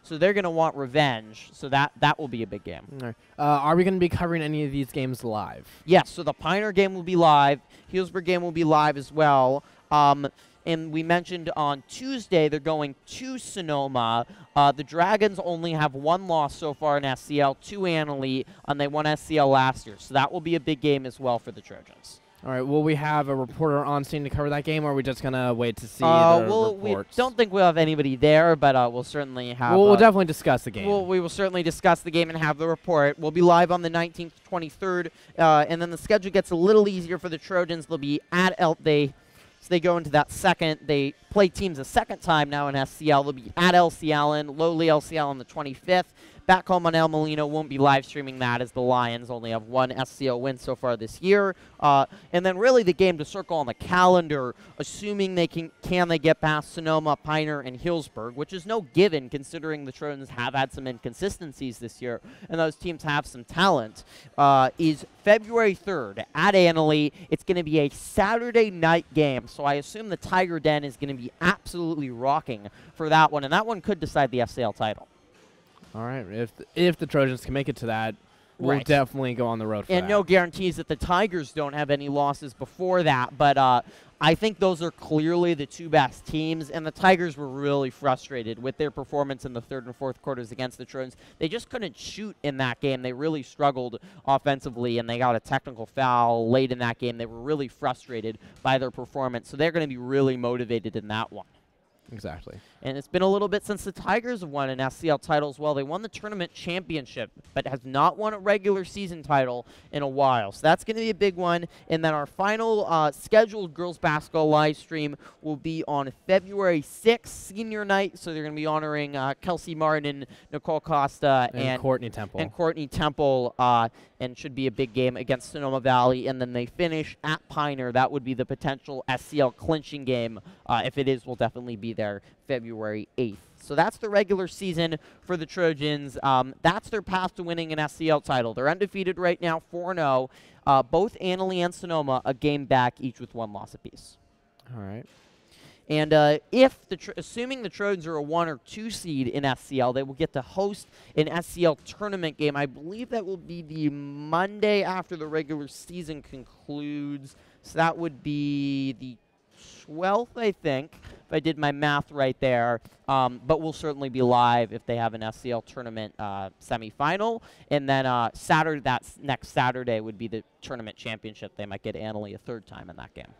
So they're going to want revenge. So that will be a big game. Right. Are we going to be covering any of these games live? Yes. So the Pioneer game will be live. Healdsburg game will be live as well. And we mentioned on Tuesday they're going to Sonoma. The Dragons only have 1 loss so far in SCL, to Annalee, and they won SCL last year. So that will be a big game as well for the Trojans. All right, will we have a reporter on scene to cover that game, or are we just going to wait to see the reports? We don't think we'll have anybody there, but we'll certainly have... we'll definitely discuss the game. We will certainly discuss the game and have the report. We'll be live on the 19th, 23rd, and then the schedule gets a little easier for the Trojans. They'll be at so they go into that second. They play teams a second time now in SCL. They'll be at LC Allen, lowly LC Allen on the 25th. Back home on El Molino, won't be live streaming that as the Lions only have 1 SCL win so far this year. And then really the game to circle on the calendar, assuming they can they get past Sonoma, Pioneer, and Healdsburg, which is no given considering the Trojans have had some inconsistencies this year, and those teams have some talent, is February 3rd at Annalee. It's going to be a Saturday night game, so I assume the Tiger Den is going to be absolutely rocking for that one, and that one could decide the FCL title. All right, if the Trojans can make it to that, we'll definitely go on the road for that. And no guarantees that the Tigers don't have any losses before that, but I think those are clearly the 2 best teams, and the Tigers were really frustrated with their performance in the 3rd and 4th quarters against the Trojans. They just couldn't shoot in that game. They really struggled offensively, and they got a technical foul late in that game. They were really frustrated by their performance, so they're going to be really motivated in that one. Exactly. And it's been a little bit since the Tigers have won an SCL title as well. They won the tournament championship, but has not won a regular season title in a while. So that's going to be a big one. And then our final scheduled girls basketball live stream will be on February 6th, senior night. So they're going to be honoring Kelsey Martin, Nicole Costa, and Courtney Temple. And Courtney Temple, and should be a big game against Sonoma Valley. And then they finish at Pioneer. That would be the potential SCL clinching game. If it is, we'll definitely be there February 8th. So that's the regular season for the Trojans. That's their path to winning an SCL title. They're undefeated right now, 4-0. Both Annalee and Sonoma a game back, each with 1 loss apiece. All right. And assuming the Trojans are a 1 or 2 seed in SCL, they will get to host an SCL tournament game. I believe that will be the Monday after the regular season concludes. So that would be the 12th, I think, if I did my math right there. But we'll certainly be live if they have an SCL tournament semifinal. And then next Saturday would be the tournament championship. They might get Annalee a 3rd time in that game.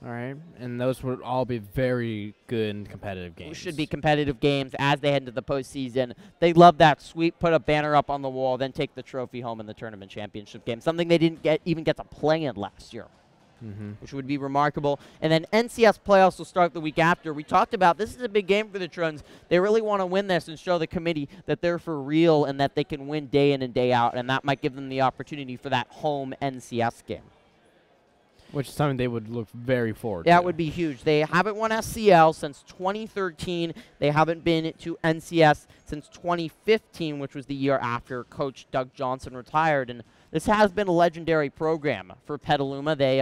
All right, and those would all be very good and competitive games. Those should be competitive games as they head into the postseason. They love that sweep, put a banner up on the wall, then take the trophy home in the tournament championship game, something they didn't even get to play in last year. which would be remarkable. And then NCS playoffs will start the week after. We talked about this is a big game for the Trojans. They really want to win this and show the committee that they're for real and that they can win day in and day out, and that might give them the opportunity for that home NCS game. Which is something they would look very forward to. That would be huge. They haven't won SCL since 2013. They haven't been to NCS since 2015, which was the year after Coach Doug Johnson retired. And this has been a legendary program for Petaluma. They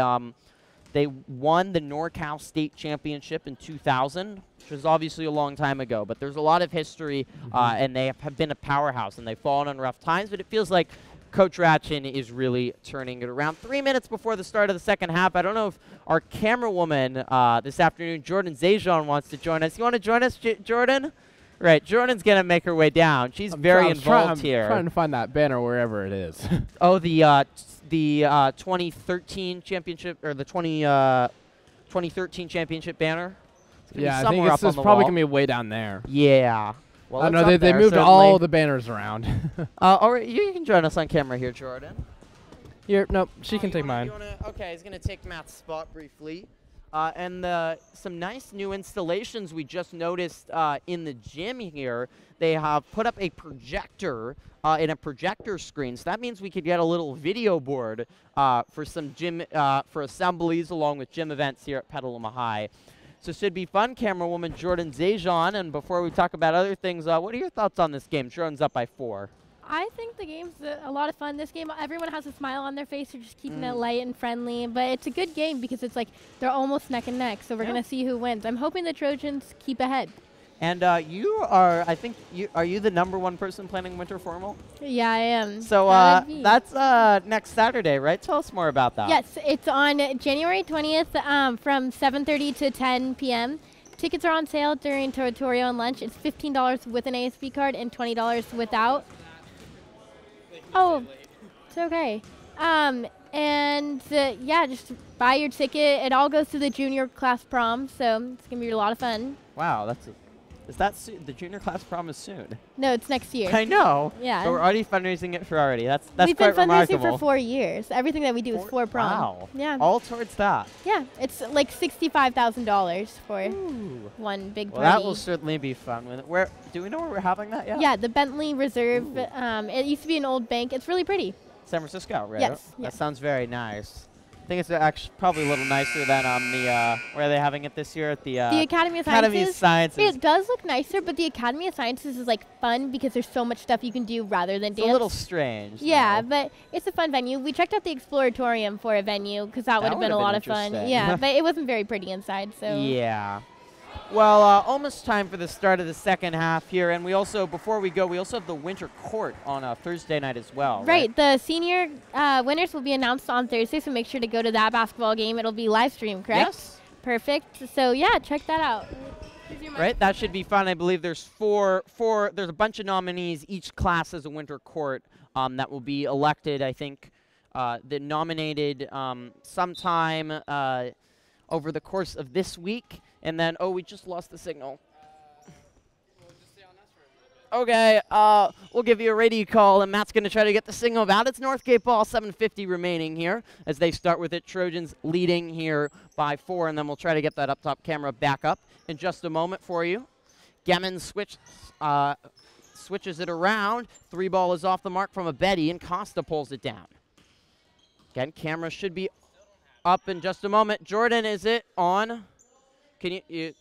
won the NorCal State Championship in 2000, which was obviously a long time ago. But there's a lot of history, and they have been a powerhouse, and they've fallen on rough times. But it feels like Coach Ratchin is really turning it around. 3 minutes before the start of the second half. I don't know if our camera woman this afternoon, Jordan Zajon, wants to join us. You want to join us, Jordan? Right, Jordan's going to make her way down. She's very involved here. I'm trying to find that banner wherever it is. Oh, the 2013 championship, or the 2013 championship banner? Yeah, I think it's probably going to be way down there. Yeah. Well, I know they moved all the banners around. All right, you can join us on camera here, Jordan. Here, nope, she can take mine. Okay, he's going to take Matt's spot briefly. And some nice new installations we just noticed in the gym here. They have put up a projector in a projector screen. So that means we could get a little video board for some gym, for assemblies along with gym events here at Petaluma High. So it should be fun. Camera woman Jordan Zajon. And before we talk about other things, what are your thoughts on this game? Jordan's up by 4. I think the game's a lot of fun. This game, everyone has a smile on their face. They're just keeping it light and friendly. But it's a good game because it's like they're almost neck and neck. So we're going to see who wins. I'm hoping the Trojans keep ahead. And you are, I think, are you the #1 person planning winter formal? Yeah, I am. So that's next Saturday, right? Tell us more about that. Yes, it's on January 20th from 7:30 to 10 p.m. Tickets are on sale during tutorial and lunch. It's $15 with an ASB card and $20 without. Oh, it's okay. Yeah, just buy your ticket. It all goes to the junior class prom, so it's going to be a lot of fun. Wow, is that the junior class prom is soon? No, it's next year. I know. Yeah. But we're already fundraising it for already. That's We've quite been remarkable. fundraising for 4 years. Everything that we do is for prom. Wow. Yeah. All towards that. Yeah, it's like $65,000 for one big party. Well, that will certainly be fun. Do we know where we're having that yet? Yeah, the Bentley Reserve. It used to be an old bank. It's really pretty. San Francisco, right? Yes. That sounds very nice. I think it's actually probably a little nicer than where are they having it this year at the Academy of Sciences. It does look nicer, but the Academy of Sciences is like fun because there's so much stuff you can do rather than dance. It's a little strange. Yeah, though. but it's a fun venue. We checked out the Exploratorium for a venue because that would have been a lot of fun. Yeah, but it wasn't very pretty inside. So yeah. Well, almost time for the start of the second half here, and we also, before we go, we also have the winter court on Thursday night as well. Right, the senior winners will be announced on Thursday, so make sure to go to that basketball game. It'll be live streamed, correct? Yes. Perfect. So yeah, check that out. Right, that should be fun. I believe there's there's a bunch of nominees. Each class has a winter court that will be elected. I think the nominated sometime over the course of this week. And then, we just lost the signal. Okay, we'll give you a radio call, and Matt's going to try to get the signal out. It's Northgate ball, 7:50 remaining here as they start with it. Trojans leading here by 4, and then we'll try to get that up-top camera back up in just a moment for you. Gemmon switches it around. 3 ball is off the mark from a Betty, and Costa pulls it down. Again, camera should be up in just a moment. Jordan, is it on? Can you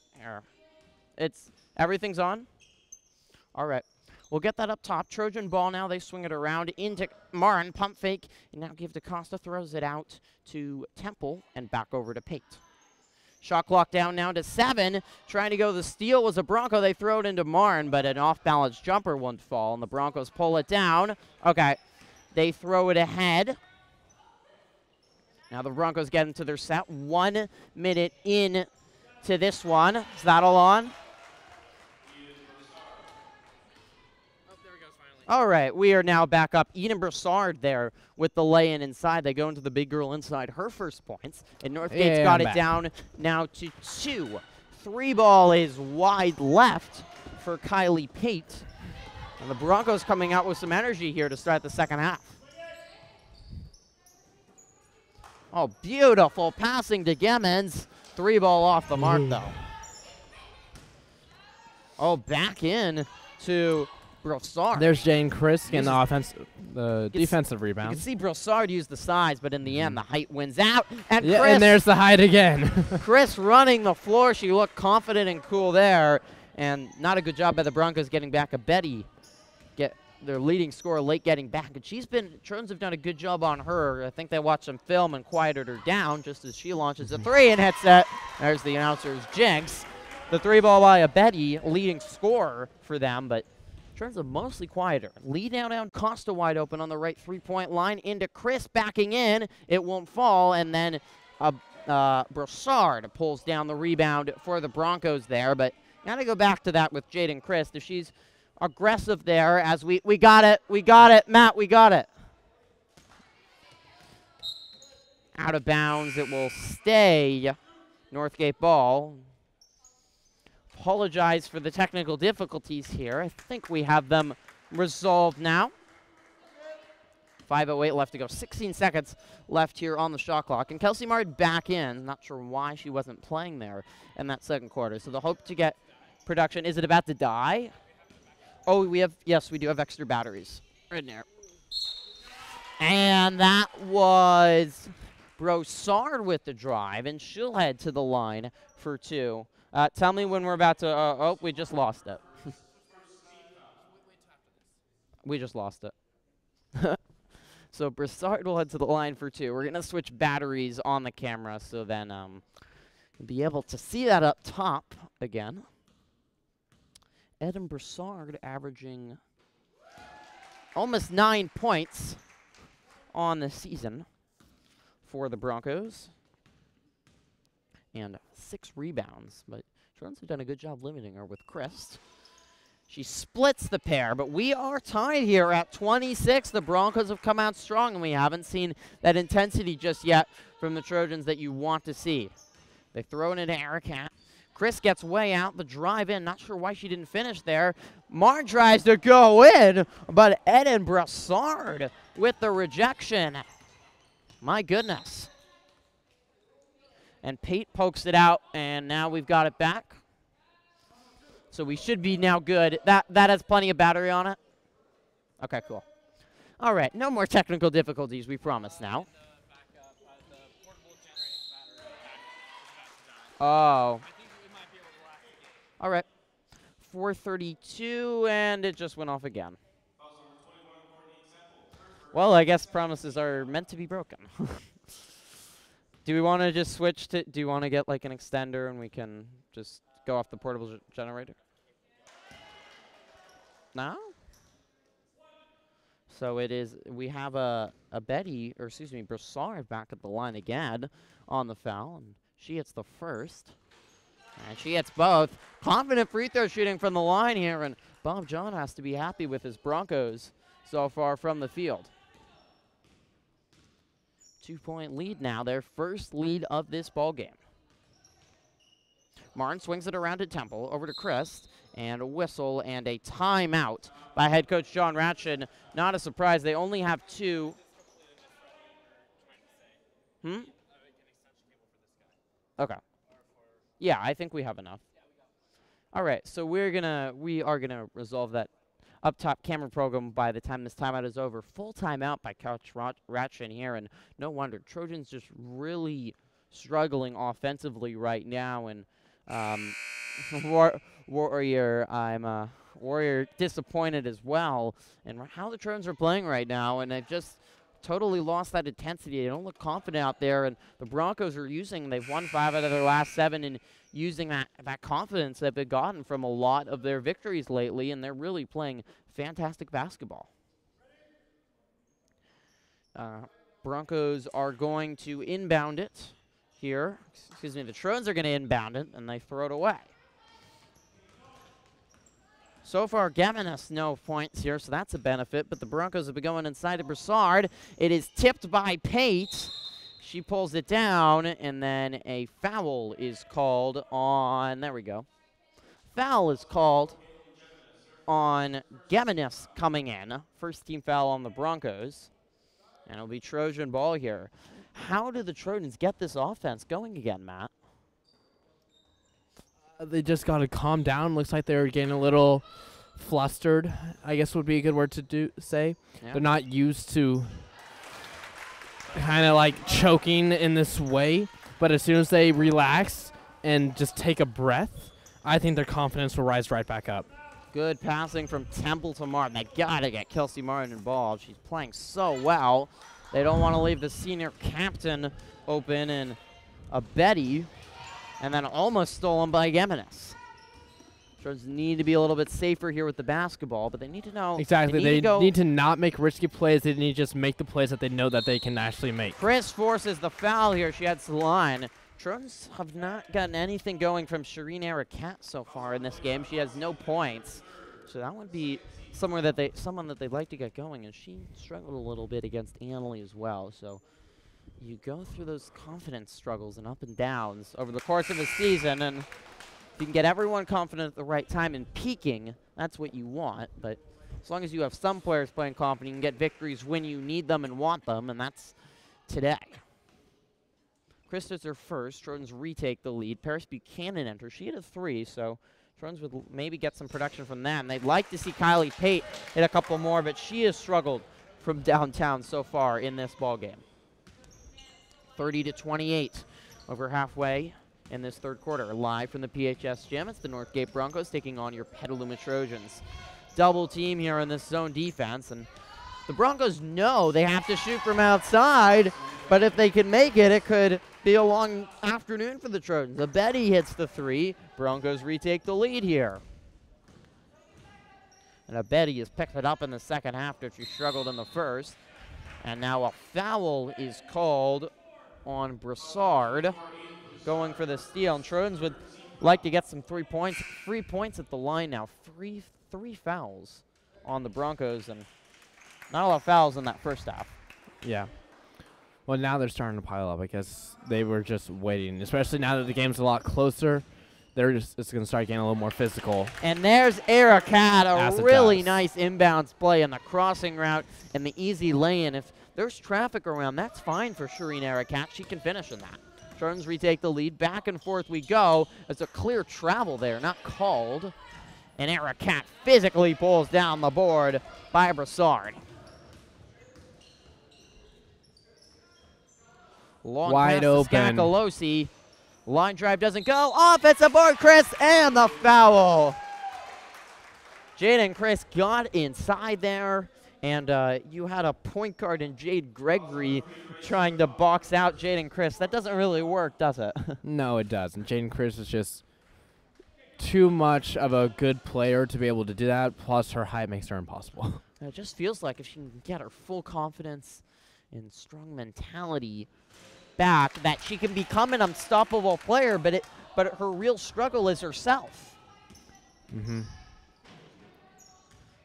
everything's on? All right. We'll get that up top. Trojan ball now. They swing it around into Marin. Pump fake. And now give to Costa. Throws it out to Temple and back over to Pate. Shot clock down now to 7. Trying to go the steal was a Bronco. They throw it into Marin, but an off-balance jumper won't fall, and the Broncos pull it down. Okay. They throw it ahead. Now the Broncos get into their set. 1 minute in to this one. Is that all on? Oh, there we go, finally. All right, we are now back up. Eden Broussard there with the lay-in inside. They go into the big girl inside. Her first points. And Northgate's got it down now to 2. 3 ball is wide left for Kylie Pate. And the Broncos coming out with some energy here to start the second half. Oh, beautiful passing to Gemmens. 3 ball off the mark, though. Oh, back in to Brossard. There's Jane Chris getting the defensive You rebound. can see Brossard use the size, but in the end, the height wins out. And Yeah, Chris, and there's the height again. Chris running the floor. She looked confident and cool there. And not a good job by the Broncos getting back a Betty. Get their leading scorer late getting back. And Trojans have done a good job on her. I think they watched some film and quieted her down just as she launches a 3 and hits it. There's the announcer's jinx. The 3 ball by a Betty, leading scorer for them, but Trojans are mostly quieter. Lead down, Costa wide open on the right 3-point line into Chris backing in. It won't fall, and then Brossard pulls down the rebound for the Broncos there, but got to go back to that with Jaden Chris. She's aggressive there as we got it, Matt, we got it. Out of bounds, it will stay Northgate ball. Apologize for the technical difficulties here. I think we have them resolved now. 5:08 left to go. 16 seconds left here on the shot clock. And Kelsey Martin back in. Not sure why she wasn't playing there in that second quarter. So the hope to get production. Is it about to die? Oh, yes, we do have extra batteries in there. And that was Brossard with the drive, and she'll head to the line for 2. Tell me when we're about to, oh, we just lost it. We just lost it. So Brossard will head to the line for 2. We're going to switch batteries on the camera so then you'll be able to see that up top again. Eden Brossard averaging almost 9 points on the season for the Broncos. And 6 rebounds, but Trojans have done a good job limiting her with Chris. She splits the pair, but we are tied here at 26. The Broncos have come out strong, and we haven't seen that intensity just yet from the Trojans that you want to see. They throw it into Ericat. Chris gets way out, the drive in. Not sure why she didn't finish there. Martin tries to go in, but Eden Brossard with the rejection. My goodness. And Pate pokes it out, and now we've got it back. So we should be now good. That has plenty of battery on it. Okay, cool. All right, no more technical difficulties, we promise now. Oh. All right. 4:32, and it just went off again. Well, I guess promises are meant to be broken. Do we want to just switch to, do you want to get like an extender and we can just go off the portable generator? No? So it is, we have a Betty, or excuse me, Brossard back at the line again on the foul, and she hits the first. And she hits both. Confident free throw shooting from the line here, and Bob John has to be happy with his Broncos so far from the field. 2-point lead now, their first lead of this ball game. Martin swings it around to Temple, over to Chris, and a whistle and a timeout by head coach John Ratchin. Not a surprise, they only have 2. Okay. Yeah, I think we have enough. All right, so we are gonna resolve that up top camera program by the time this timeout is over. Full timeout by Coach Ratchin here, and no wonder. Trojans just really struggling offensively right now, and Warrior disappointed as well, and how the Trojans are playing right now, and they've just totally lost that intensity. They don't look confident out there, and the Broncos are they've won 5 out of their last 7, and using that confidence that they've gotten from a lot of their victories lately, and they're really playing fantastic basketball. Broncos are going to inbound it here. Excuse me, the Trojans are going to inbound it, and they throw it away. So far, Geminis no points here, so that's a benefit, but the Broncos have been going inside to Brossard. It is tipped by Pate. She pulls it down, and then a foul is called on, there we go. Foul is called on Geminis coming in. First team foul on the Broncos, and it'll be Trojan ball here. How do the Trojans get this offense going again, Matt? They just got to calm down. Looks like they're getting a little flustered, I guess would be a good word to say. Yeah. They're not used to kind of like choking in this way, but as soon as they relax and just take a breath, I think their confidence will rise right back up. Good passing from Temple to Martin. They got to get Kelsey Martin involved. She's playing so well. They don't want to leave the senior captain open, and a Betty, and then almost stolen by Geminus. Trojans need to be a little bit safer here with the basketball, but they need to know. Exactly. They need to not make risky plays. They need to just make the plays that they know that they can actually make. Chris forces the foul here. She heads to the line. Trojans have not gotten anything going from Shireen Arakat so far in this game. She has no points. So that would be someone that they'd like to get going, and she struggled a little bit against Annalie as well. So you go through those confidence struggles and up and downs over the course of a season, and if you can get everyone confident at the right time and peaking, that's what you want. But as long as you have some players playing confident, you can get victories when you need them and want them, and that's today. Krista's her first. Trojans retake the lead. Paris Buchanan enters. She hit a 3, so Trojans would maybe get some production from that. And they'd like to see Kylie Pate hit a couple more, but she has struggled from downtown so far in this ball game. 30-28 over halfway in this third quarter. Live from the PHS gym, it's the Northgate Broncos taking on your Petaluma Trojans. Double team here in this zone defense, and the Broncos know they have to shoot from outside, but if they can make it, it could be a long afternoon for the Trojans. A Betty hits the 3. Broncos retake the lead here. And a Betty has picked it up in the second half after she struggled in the first. And now a foul is called on Broussard, going for the steal. And Trojans would like to get some 3 points. 3 points at the line now. Three fouls on the Broncos, and not a lot of fouls in that first half. Yeah. Well, now they're starting to pile up. I guess they were just waiting, especially now that the game's a lot closer. It's going to start getting a little more physical. And there's Arakat, a really nice inbounds play on the crossing route and the easy lay-in. If there's traffic around, that's fine for Shireen Arakat. She can finish in that. Trojans retake the lead. Back and forth we go. It's a clear travel there, not called. And Arakat physically pulls down the board by Broussard. Long wide open. Scacolosi. Line drive doesn't go. Offensive board, Chris, and the foul. Jaden Chris got inside there, and you had a point guard in Jade Gregory trying to box out Jaden Chris. That doesn't really work, does it? No, it doesn't. Jaden Chris is just too much of a good player to be able to do that, plus her height makes her impossible. It just feels like if she can get her full confidence and strong mentality back, that she can become an unstoppable player, but her real struggle is herself.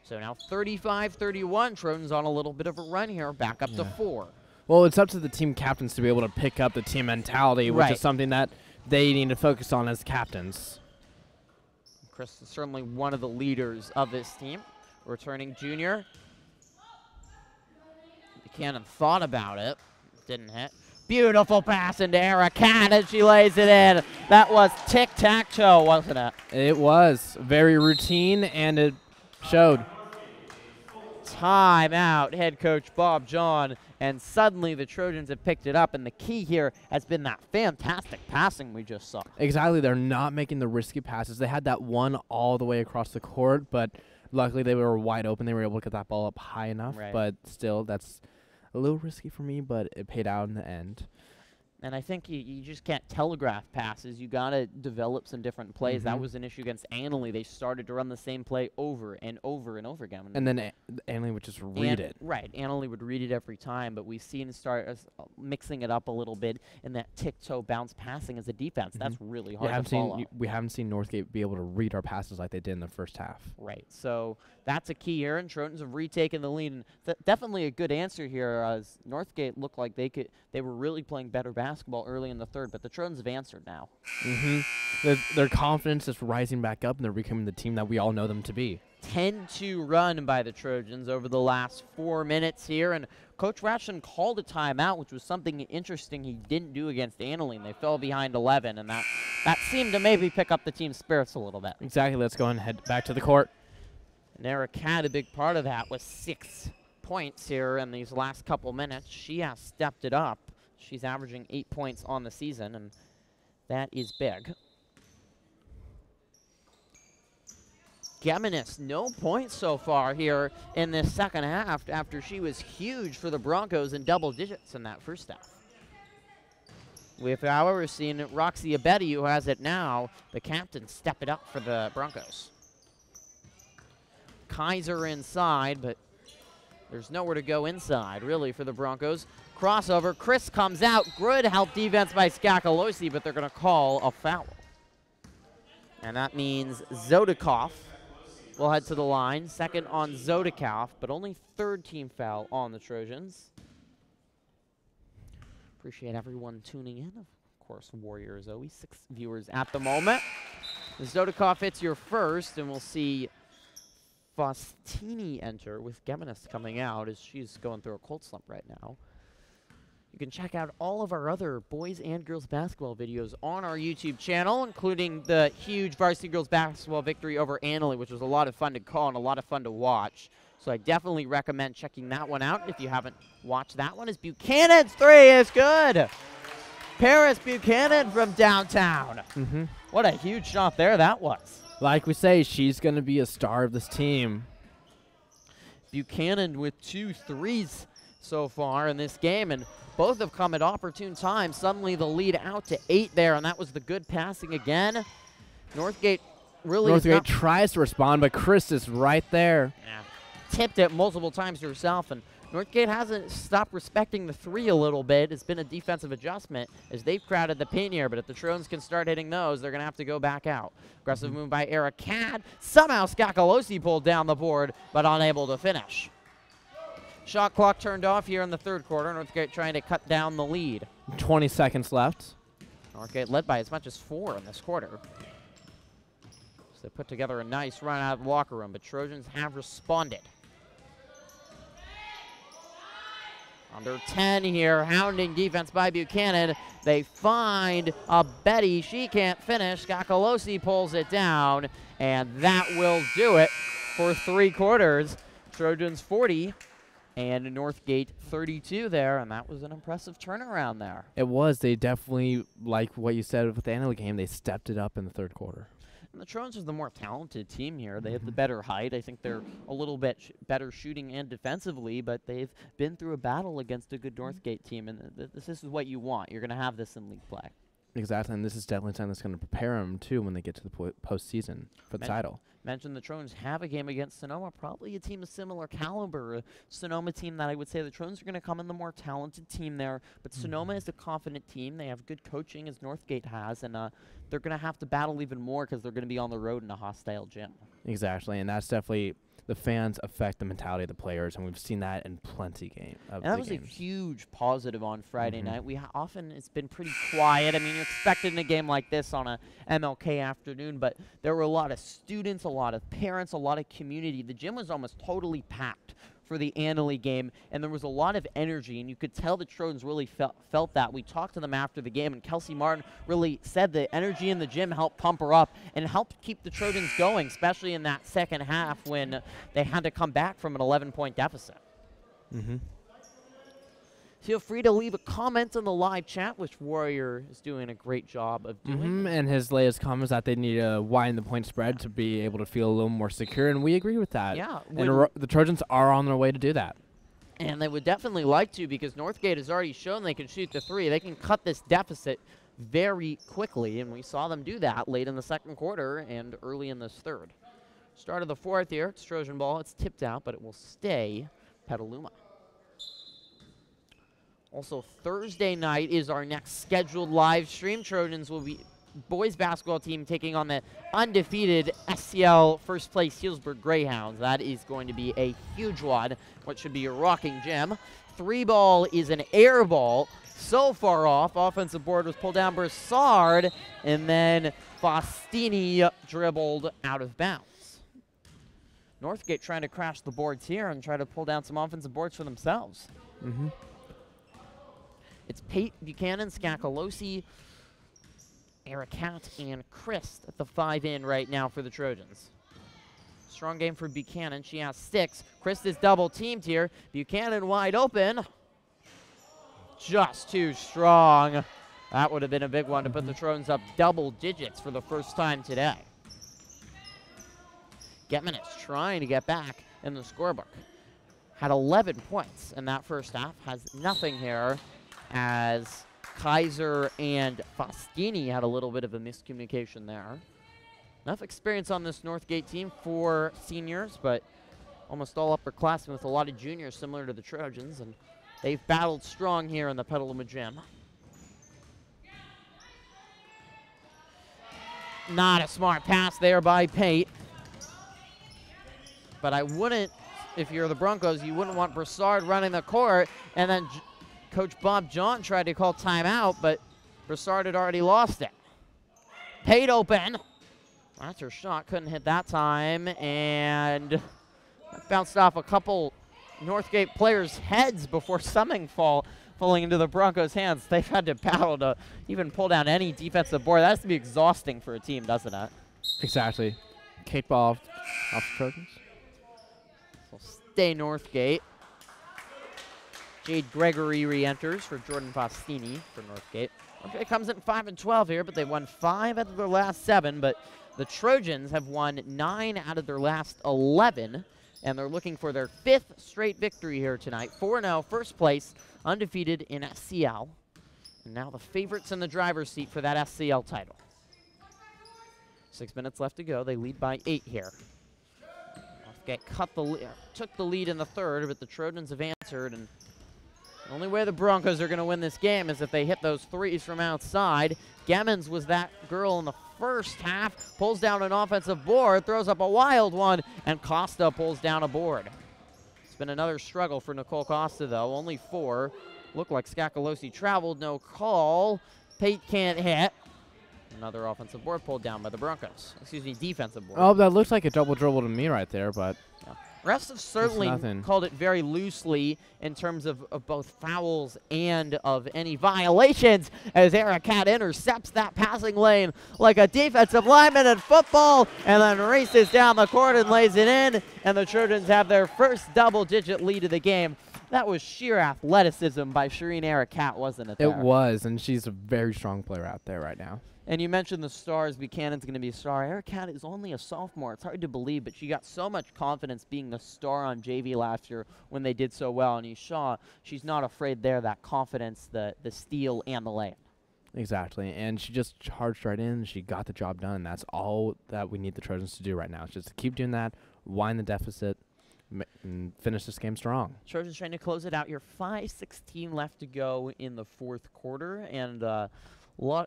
So now 35-31, Trojans on a little bit of a run here, back up to 4. Well, it's up to the team captains to be able to pick up the team mentality, which is something that they need to focus on as captains. Chris is certainly one of the leaders of this team. Returning junior. Buchanan thought about it. Didn't hit. Beautiful pass into Arakat as she lays it in. That was tic-tac-toe, wasn't it? It was. Very routine, and it showed. Timeout, head coach Bob John. And suddenly the Trojans have picked it up, and the key here has been that fantastic passing we just saw. Exactly. They're not making the risky passes. They had that one all the way across the court, but luckily they were wide open. They were able to get that ball up high enough, but still, that's a little risky for me, but it paid out in the end. And I think you just can't telegraph passes. You got to develop some different plays. That was an issue against Annalie. They started to run the same play over and over and over again. And then Annalie would just read it. Right. Annalie would read it every time, but we've seen start mixing it up a little bit in that tick-toe bounce passing as a defense. That's really hard to follow. We haven't seen Northgate be able to read our passes like they did in the first half. Right. So that's a key here, and Trojans have retaken the lead. And definitely a good answer here, as Northgate looked like they were really playing better basketball early in the third, but the Trojans have answered now. Their confidence is rising back up, and they're becoming the team that we all know them to be. 10-2 run by the Trojans over the last 4 minutes here, and Coach Ration called a timeout, which was something interesting he didn't do against Annaling. They fell behind 11, and that seemed to maybe pick up the team's spirits a little bit. Exactly. Let's go and head back to the court. And Eric had a big part of that with 6 points here in these last couple minutes. She has stepped it up. She's averaging 8 points on the season, and that is big. Geminis, no points so far here in this second half after she was huge for the Broncos in double digits in that first half. We've, however, seen Roxy Abedi, who has it now, the captain, step it up for the Broncos. Kaiser inside, but there's nowhere to go inside, really, for the Broncos. Crossover, Chris comes out. Good help defense by Skakalosi, but they're going to call a foul. And that means Zodikoff will head to the line. Second on Zodikoff, but only 3rd team foul on the Trojans. Appreciate everyone tuning in. Of course, Warriors always 6 viewers at the moment. Zodikoff hits your first, and we'll see Faustini enter with Geminis coming out as she's going through a cold slump right now. You can check out all of our other boys and girls basketball videos on our YouTube channel, including the huge varsity girls basketball victory over Annalee, which was a lot of fun to call and a lot of fun to watch. So I definitely recommend checking that one out if you haven't watched that one. As Buchanan's 3 is good. Paris Buchanan from downtown. What a huge shot there that was. Like we say, she's going to be a star of this team. Buchanan with 2 threes so far in this game, and both have come at opportune times. Suddenly the lead out to 8 there, and that was the good passing again. Northgate really tries to respond, but Chris is right there. Yeah. Tipped it multiple times to herself, and Northgate hasn't stopped respecting the 3 a little bit. It's been a defensive adjustment as they've crowded the paint here, but if the Trojans can start hitting those, they're going to have to go back out. Aggressive move by Eric Cad. Somehow Skakalosi pulled down the board, but unable to finish. Shot clock turned off here in the 3rd quarter. Northgate trying to cut down the lead. 20 seconds left. Northgate led by as much as 4 in this quarter. So they put together a nice run out of the locker room, but Trojans have responded. Under 10 here, hounding defense by Buchanan. They find Betty. She can't finish. Skakalosi pulls it down, and that will do it for 3 quarters. Trojans 40 and Northgate 32 there, and that was an impressive turnaround there. It was. They definitely, like what you said with the Annalee game, they stepped it up in the 3rd quarter. And the Trojans are the more talented team here. They have the better height. I think they're a little bit better shooting and defensively, but they've been through a battle against a good Northgate team, and this is what you want. You're going to have this in league play. Exactly, and this is definitely time that's going to prepare them, too, when they get to the postseason for the title. Mentioned the Trojans have a game against Sonoma, probably a team of similar caliber. A Sonoma team that I would say the Trojans are going to come in the more talented team there, but Sonoma is a confident team. They have good coaching, as Northgate has, and they're going to have to battle even more because they're going to be on the road in a hostile gym. Exactly, and that's definitely the fans affect the mentality of the players, and we've seen that in plenty of games. That was a huge positive on Friday night. Often it's been pretty quiet. I mean, you expect it in a game like this on a MLK afternoon, but there were a lot of students, a lot of parents, a lot of community. The gym was almost totally packed for the Annalee game, and there was a lot of energy, and you could tell the Trojans really felt that. We talked to them after the game, and Kelsey Martin really said the energy in the gym helped pump her up and helped keep the Trojans going, especially in that second half when they had to come back from an 11-point deficit. Feel free to leave a comment in the live chat, which Warrior is doing a great job of doing. And his latest comments that they need to widen the point spread to be able to feel a little more secure, and we agree with that. Yeah. And the Trojans are on their way to do that. And they would definitely like to, because Northgate has already shown they can shoot the 3. They can cut this deficit very quickly, and we saw them do that late in the 2nd quarter and early in this 3rd. Start of the 4th here. It's Trojan ball. It's tipped out, but it will stay Petaluma. Also, Thursday night is our next scheduled live stream. Trojans will be boys basketball team taking on the undefeated SCL first place Healdsburg Greyhounds. That is going to be a huge one, what should be a rocking gem. 3-ball is an air ball. So far off, offensive board was pulled down Broussard, and then Faustini dribbled out of bounds. Northgate trying to crash the boards here and try to pull down some offensive boards for themselves. It's Pate, Buchanan, Scacolosi, Arakat, and Christ at the 5 in right now for the Trojans. Strong game for Buchanan. She has 6. Christ is double teamed here. Buchanan wide open. Just too strong. That would have been a big one to put the Trojans up double digits for the first time today. Getman is trying to get back in the scorebook. Had 11 points in that first half. Has nothing here as Kaiser and Faustini had a little bit of a miscommunication there. Enough experience on this Northgate team for seniors, but almost all upperclassmen with a lot of juniors similar to the Trojans, and they've battled strong here in the Petaluma gym. Not a smart pass there by Pate. But I wouldn't, if you're the Broncos, you wouldn't want Broussard running the court, and then Coach Bob John tried to call timeout, but Broussard had already lost it. Pate open. That's her shot, couldn't hit that time, and that bounced off a couple Northgate players' heads before something falling into the Broncos' hands. They've had to battle to even pull down any defensive board. That has to be exhausting for a team, doesn't it? Exactly. Kate ball off the Trojans. So stay Northgate. Jade Gregory re-enters for Jordan Faustini for Northgate. Northgate comes in 5-12 here, but they won 5 out of their last 7, but the Trojans have won 9 out of their last 11, and they're looking for their 5th straight victory here tonight. 4-0, first place, undefeated in SCL, and now the favorites in the driver's seat for that SCL title. 6 minutes left to go. They lead by 8 here. Northgate took the lead in the third, but the Trojans have answered, and the only way the Broncos are going to win this game is if they hit those threes from outside. Gemmons was that girl in the first half, pulls down an offensive board, throws up a wild one, and Costa pulls down a board. It's been another struggle for Nicole Costa, though. Only 4. Looked like Scacolosi traveled, no call. Pate can't hit. Another offensive board pulled down by the Broncos. Excuse me, defensive board. Oh, that looks like a double dribble to me right there, but yeah. Refs have certainly called it very loosely in terms of both fouls and of any violations, as Arakat intercepts that passing lane like a defensive lineman in football and then races down the court and lays it in, and the Trojans have their first double-digit lead of the game. That was sheer athleticism by Shireen Arakat, wasn't it? It was, and she's a very strong player out there right now. And you mentioned the stars. Buchanan's going to be a star. Arakat is only a sophomore. It's hard to believe, but she got so much confidence being the star on JV last year when they did so well. And you saw she's not afraid there, that confidence, the steal, and the layup. Exactly. And she just charged right in. She got the job done. That's all that we need the Trojans to do right now. It's just to keep doing that, wind the deficit, and finish this game strong. Trojans trying to close it out. You're 5:16 left to go in the fourth quarter. And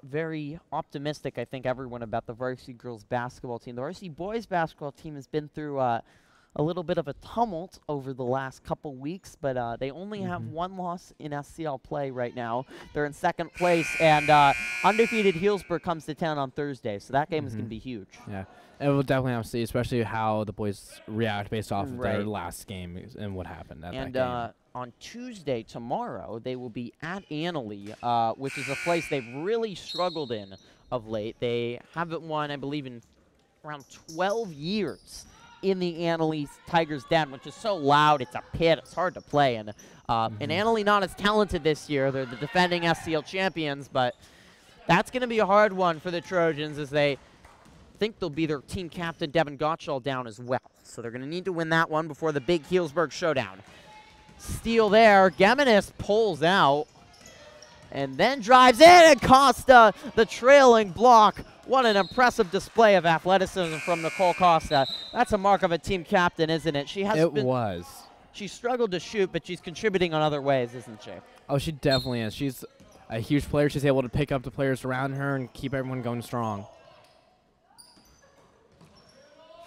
very optimistic, I think, everyone about the varsity girls basketball team. The varsity boys basketball team has been through a little bit of a tumult over the last couple weeks, but they only have 1 loss in SCL play right now. They're in 2nd place, and undefeated Healdsburg comes to town on Thursday, so that game is going to be huge. Yeah, and we'll definitely have to see, especially how the boys react based off of their last game and what happened at that game. On Tuesday, tomorrow, they will be at Annalee, which is a place they've really struggled in of late. They haven't won, I believe, in around 12 years in the Annalee Tigers' Den, which is so loud. It's a pit. It's hard to play. And Annalee not as talented this year. They're the defending SCL champions, but that's going to be a hard one for the Trojans, as they think they'll be their team captain, Devin Gottschall, down as well. So they're going to need to win that one before the big Healdsburg showdown. Steal there. Geminis pulls out and then drives in, and Costa, the trailing block. What an impressive display of athleticism from Nicole Costa. That's a mark of a team captain, isn't it? She has She struggled to shoot, but she's contributing on other ways, isn't she? Oh, she definitely is. She's a huge player. She's able to pick up the players around her and keep everyone going strong.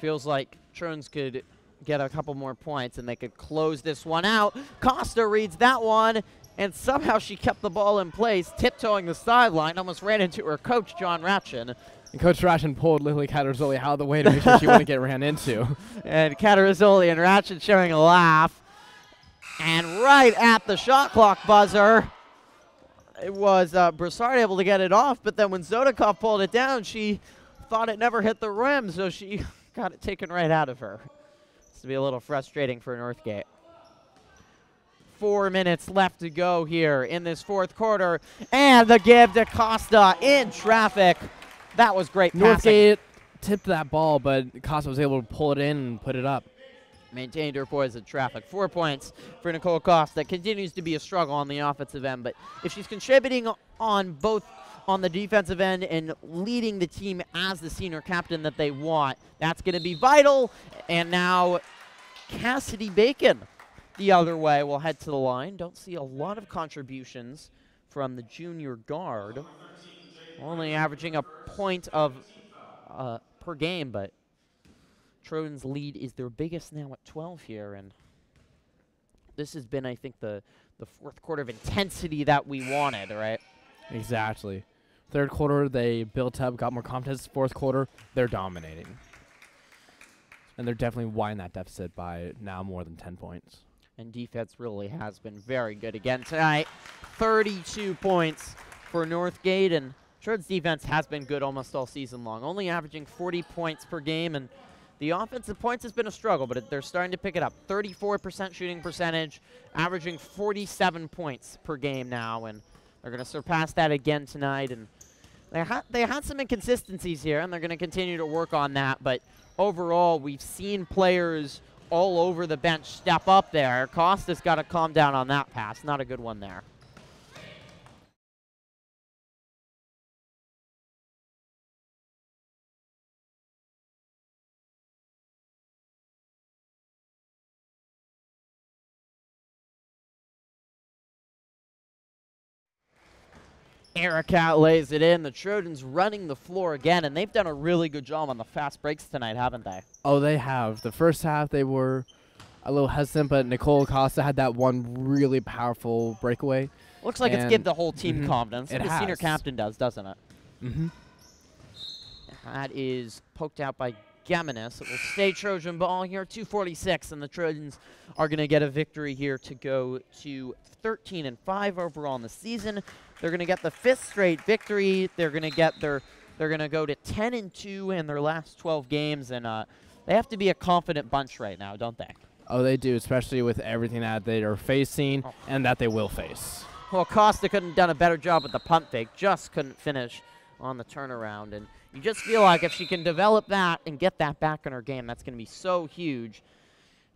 Feels like Trojans could get a couple more points and they could close this one out. Costa reads that one, and somehow she kept the ball in place, tiptoeing the sideline, almost ran into her coach, John Ratchin. And Coach Ratchin pulled Lily Catarizzoli out of the way to make sure she wouldn't get ran into. And Catarizzoli and Ratchin sharing a laugh. And right at the shot clock buzzer, it was Broussard able to get it off, but then when Zodikov pulled it down, she thought it never hit the rim, so she got it taken right out of her. This will be a little frustrating for Northgate. 4 minutes left to go here in this fourth quarter, and the give to Costa in traffic. That was great passing. Northgate tipped that ball, but Costa was able to pull it in and put it up. Maintained her poise in traffic. 4 points for Nicole Costa. Continues to be a struggle on the offensive end, but if she's contributing on both on the defensive end and leading the team as the senior captain that they want, that's going to be vital. And now Cassidy Bacon the other way will head to the line. Don't see a lot of contributions from the junior guard. Only averaging a point of per game, but Trojans' lead is their biggest now at 12 here, and this has been, I think, the fourth quarter of intensity that we wanted, right? Exactly. Third quarter, they built up, got more confidence. Fourth quarter, they're dominating. And they're definitely widening that deficit by now more than 10 points. And defense really has been very good again tonight. 32 points for Northgate, and Trojans' defense has been good almost all season long, only averaging 40 points per game, and the offensive points has been a struggle, but they're starting to pick it up. 34% shooting percentage, averaging 47 points per game now, and they're going to surpass that again tonight. And they had some inconsistencies here, and they're going to continue to work on that. But overall, we've seen players all over the bench step up there. Costa's got to calm down on that pass. Not a good one there. Ericat lays it in. The Trojans running the floor again, and they've done a really good job on the fast breaks tonight, haven't they? Oh, they have. The first half, they were a little hesitant, but Nicole Costa had that one really powerful breakaway. Looks like it's given the whole team confidence. It The has. senior captain does, doesn't it? Mm-hmm. That is poked out by Geminis. It will stay Trojan ball here, 2:46, and the Trojans are going to get a victory here to go to 13-5 overall in the season. They're going to get the 5th straight victory. They're going to get they're going to go to 10-2 in their last 12 games, and they have to be a confident bunch right now, don't they? Oh, they do, especially with everything that they are facing and that they will face. Well, Costa couldn't have done a better job with the pump fake, just couldn't finish on the turnaround, and you just feel like if she can develop that and get that back in her game, that's going to be so huge.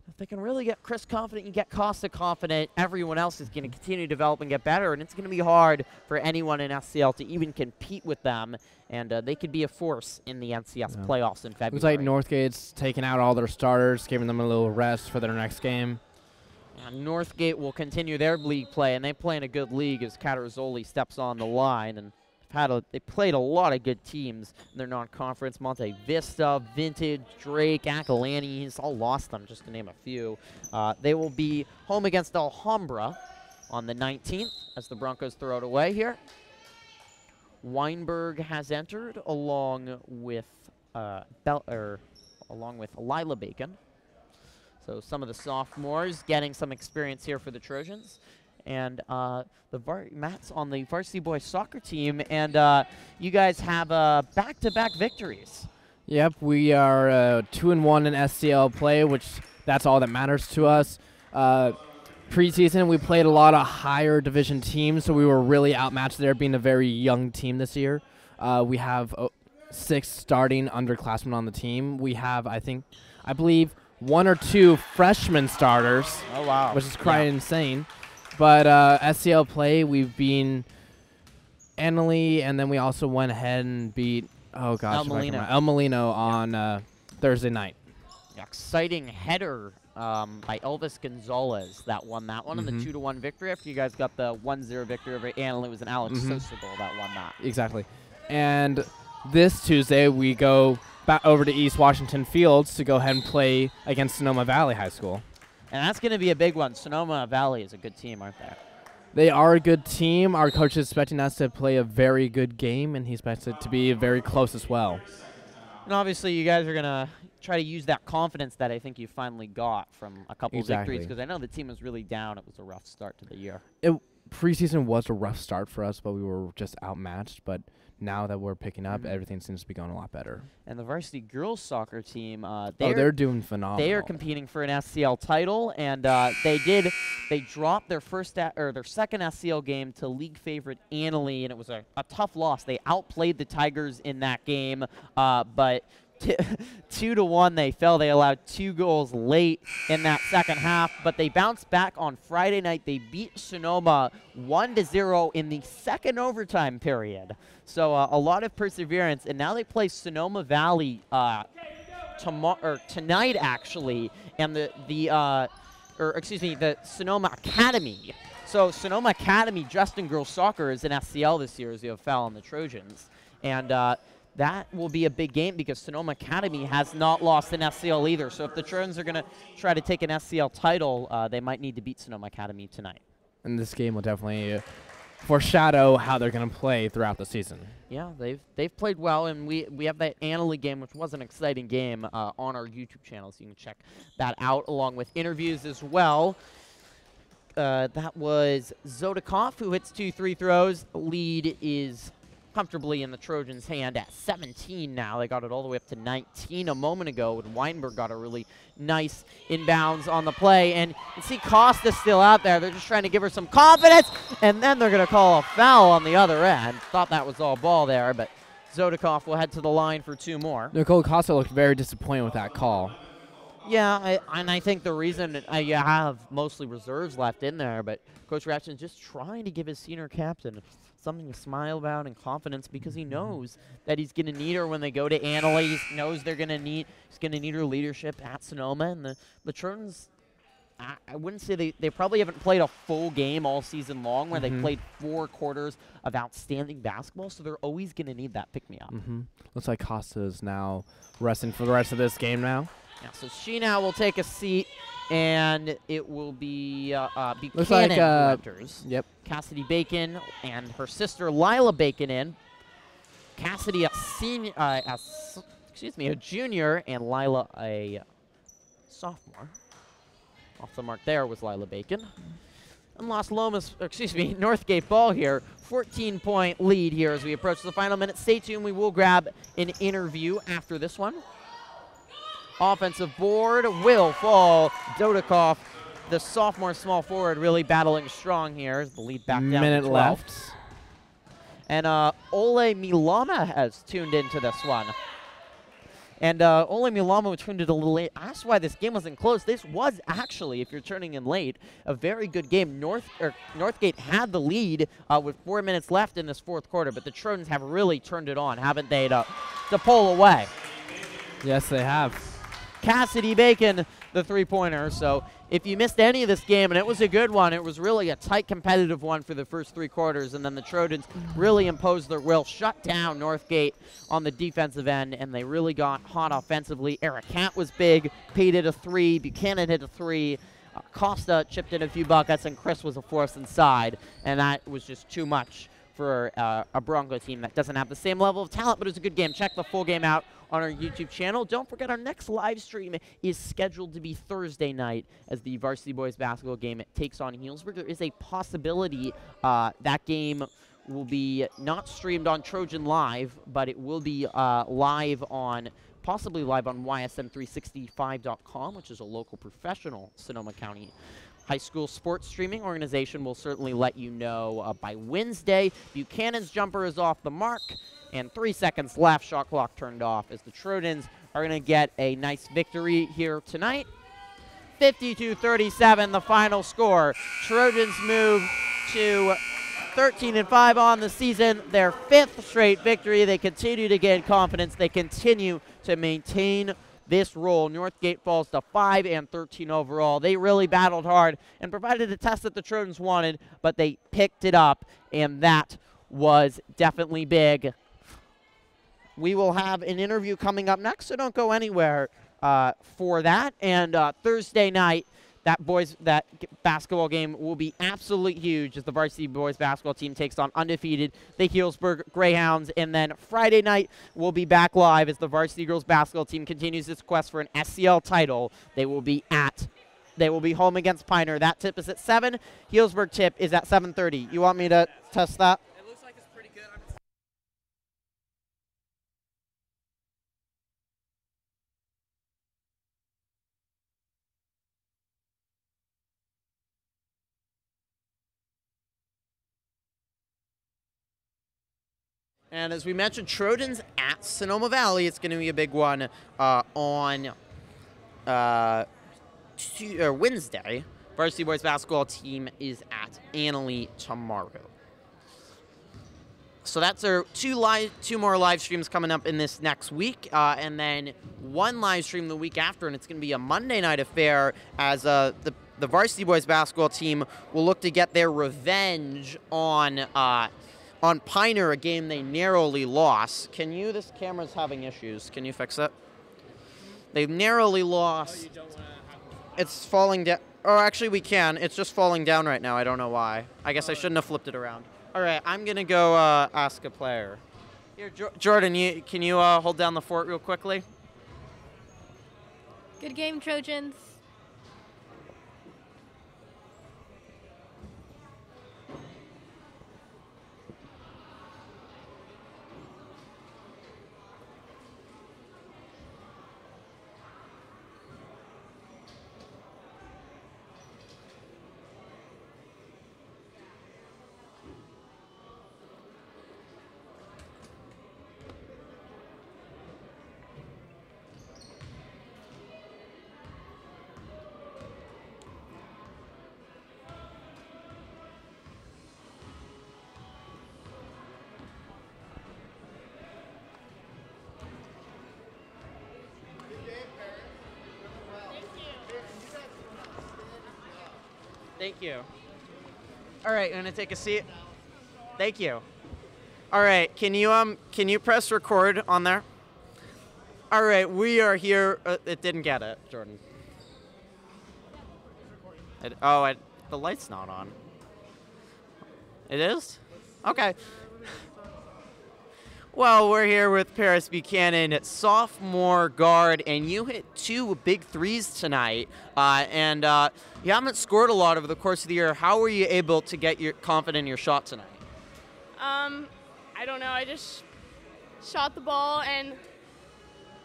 If they can really get Chris confident and get Costa confident, everyone else is going to continue to develop and get better, and it's going to be hard for anyone in SCL to even compete with them, and they could be a force in the NCS playoffs in February. Looks like Northgate's taking out all their starters, giving them a little rest for their next game. And Northgate will continue their league play, and they play in a good league as Catarzoli steps on the line, and they played a lot of good teams in their non-conference. Monte Vista, Vintage, Drake, Acalanes, all lost them, just to name a few. They will be home against Alhambra on the 19th as the Broncos throw it away here. Weinberg has entered along with Lila Bacon. So some of the sophomores getting some experience here for the Trojans. And Matt's on the varsity boys soccer team, and you guys have back-to-back victories. Yep, we are 2-1 in SCL play, which that's all that matters to us. Preseason, we played a lot of higher division teams, so we were really outmatched there, being a very young team this year. We have 6 starting underclassmen on the team. We have, I believe, 1 or 2 freshman starters. Oh, wow. Which is quite insane. But SCL play, we've been Annalee, and then we also went ahead and beat, El Molino on Thursday night. Exciting header by Elvis Gonzalez that won that one in the 2-1 victory after you guys got the 1-0 victory over Annalee. It was an Alex Sosa goal that won that. Exactly. And this Tuesday, we go back over to East Washington Fields to go ahead and play against Sonoma Valley High School. And that's going to be a big one. Sonoma Valley is a good team, aren't they? They are a good team. Our coach is expecting us to play a very good game, and he expects it to be very close as well. And obviously, you guys are going to try to use that confidence that I think you finally got from a couple of victories, because I know the team was really down. It was a rough start to the year. Preseason was a rough start for us, but we were just outmatched. But now that we're picking up, everything seems to be going a lot better. And the varsity girls soccer team, they're doing phenomenal. They are competing for an SCL title, and they dropped their their second SCL game to league favorite Annalee, and it was a tough loss. They outplayed the Tigers in that game, but 2-1 they fell. They allowed 2 goals late in that second half, but they bounced back on Friday night. They beat Sonoma 1-0 in the second overtime period. So a lot of perseverance, and now they play Sonoma Valley tonight actually, and the Sonoma Academy. So Sonoma Academy Justin Girls Soccer is in SCL this year as you have fell on the Trojans, and that will be a big game because Sonoma Academy has not lost an SCL either. So if the Trojans are going to try to take an SCL title, they might need to beat Sonoma Academy tonight. And this game will definitely foreshadow how they're going to play throughout the season. Yeah, they've played well, and we have that Annalee game, which was an exciting game, on our YouTube channel, so you can check that out along with interviews as well. That was Zodikov, who hits 2 free throws. Lead is comfortably in the Trojans' hand at 17 now. They got it all the way up to 19 a moment ago, and Weinberg got a really nice inbounds on the play. And you see Costa still out there. They're just trying to give her some confidence, and then they're going to call a foul on the other end. Thought that was all ball there, but Zodikov will head to the line for 2 more. Nicole Costa looked very disappointed with that call. Yeah, and I think the reason you have mostly reserves left in there, but Coach Ratchen's just trying to give his senior captain something to smile about and confidence, because he knows that he's going to need her when they go to Annalee. He knows he's going to need her leadership at Sonoma. And the Trojans, I wouldn't say they probably haven't played a full game all season long where they played 4 quarters of outstanding basketball, so they're always going to need that pick-me-up. Looks like Costa is now resting for the rest of this game now. Yeah, so she now will take a seat, and it will be Buchanan looks like, who enters. Yep. Cassidy Bacon and her sister Lila Bacon in. Cassidy a senior, a junior, and Lila a sophomore. Off the mark there was Lila Bacon. And Northgate ball here. 14-point lead here as we approach the final minute. Stay tuned. We will grab an interview after this one. Offensive board will fall. Dodikoff, the sophomore small forward, really battling strong here. The lead back down minute to 12. left. And Ole Milama has tuned into this one. And Ole Milama tuned it a little late. That's why this game wasn't close. This was actually, if you're turning in late, a very good game. Northgate had the lead with 4 minutes left in this 4th quarter, but the Trojans have really turned it on, haven't they, to pull away. Yes, they have. Cassidy Bacon, the 3-pointer. So if you missed any of this game, and it was a good one, it was really a tight competitive one for the first 3 quarters, and then the Trojans really imposed their will, shut down Northgate on the defensive end, and they really got hot offensively. Eric Cat was big. Pete hit a 3. Buchanan hit a 3. Costa chipped in a few buckets, and Chris was a force inside, and that was just too much for a Bronco team that doesn't have the same level of talent, but it was a good game. Check the full game out on our YouTube channel. Don't forget, our next live stream is scheduled to be Thursday night as the varsity boys basketball game takes on Healdsburg. There is a possibility that game will be not streamed on Trojan Live, but it will be possibly live on YSN365.com, which is a local professional Sonoma County high school sports streaming organization. Will certainly let you know by Wednesday. Buchanan's jumper is off the mark, and 3 seconds left. Shot clock turned off as the Trojans are going to get a nice victory here tonight. 52-37, the final score. Trojans move to 13-5 on the season, their 5th straight victory. They continue to gain confidence. They continue to maintain this role. Northgate falls to 5-13 overall. They really battled hard and provided a test that the Trojans wanted, but they picked it up, and that was definitely big. We will have an interview coming up next, so don't go anywhere for that. And Thursday night, that basketball game will be absolutely huge as the varsity boys basketball team takes on undefeated the Healdsburg Greyhounds. And then Friday night we'll be back live as the varsity girls basketball team continues its quest for an SCL title. They will be home against Pioneer. That tip is at 7. Healdsburg tip is at 7:30. You want me to test that? It looks like it's pretty good. And as we mentioned, Trojans at Sonoma Valley. It's going to be a big one on Wednesday. Varsity boys basketball team is at Annalee tomorrow. So that's our two more live streams coming up in this next week, and then one live stream the week after, and it's going to be a Monday night affair as the varsity boys basketball team will look to get their revenge on Pioneer, a game they narrowly lost. This camera's having issues. Can you fix it? They've narrowly lost. Oh, you don't want to have it's falling down. Oh, actually, we can. It's just falling down right now. I don't know why. I guess I shouldn't have flipped it around. All right, I'm going to go ask a player. Here, Jordan, can you hold down the fort real quickly? Good game, Trojans. Thank you. All right, I'm gonna take a seat. Thank you. All right, can you press record on there? All right, we are here. It didn't get it, Jordan. The light's not on. It is? Okay. Well, we're here with Paris Buchanan, sophomore guard, and you hit 2 big threes tonight. And you haven't scored a lot over the course of the year. How were you able to get confident in your shot tonight? I don't know. I just shot the ball and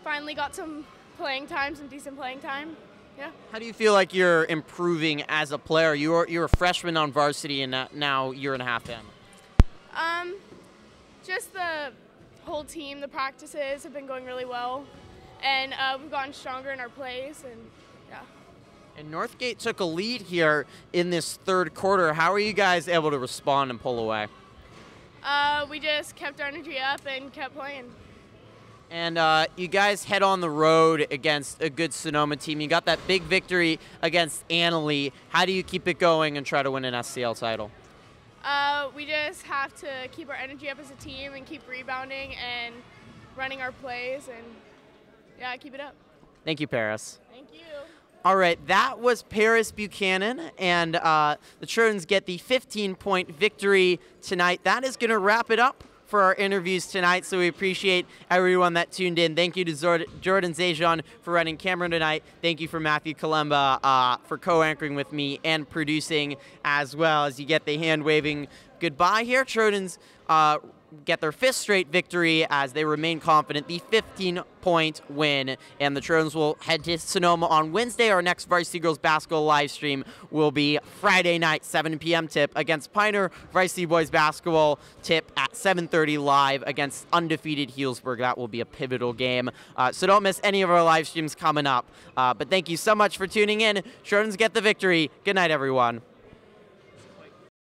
finally got some playing time, some decent playing time. Yeah. How do you feel like you're improving as a player? You're a freshman on varsity, and now year and a half in. Just the whole team, the practices have been going really well, and we've gotten stronger in our plays, and yeah. And Northgate took a lead here in this third quarter. How are you guys able to respond and pull away? We just kept our energy up and kept playing. And you guys head on the road against a good Sonoma team. You got that big victory against Annalee. How do you keep it going and try to win an SCL title? We just have to keep our energy up as a team and keep rebounding and running our plays, and yeah, keep it up. Thank you, Paris. Thank you. All right, that was Paris Buchanan, and the Trojans get the 15-point victory tonight. That is going to wrap it up for our interviews tonight, so we appreciate everyone that tuned in. Thank you to Jordan Zajon for running camera tonight. Thank you for Matthew Kalemba for co-anchoring with me and producing as well. As you get the hand-waving goodbye here, Trojans get their 5th straight victory as they remain confident. The 15-point win, and the Trojans will head to Sonoma on Wednesday. Our next Varsity Girls basketball live stream will be Friday night, 7 p.m. tip against Pioneer. Varsity Boys basketball tip at 7:30 live against undefeated Healdsburg. That will be a pivotal game. So don't miss any of our live streams coming up. But thank you so much for tuning in. Trojans get the victory. Good night, everyone.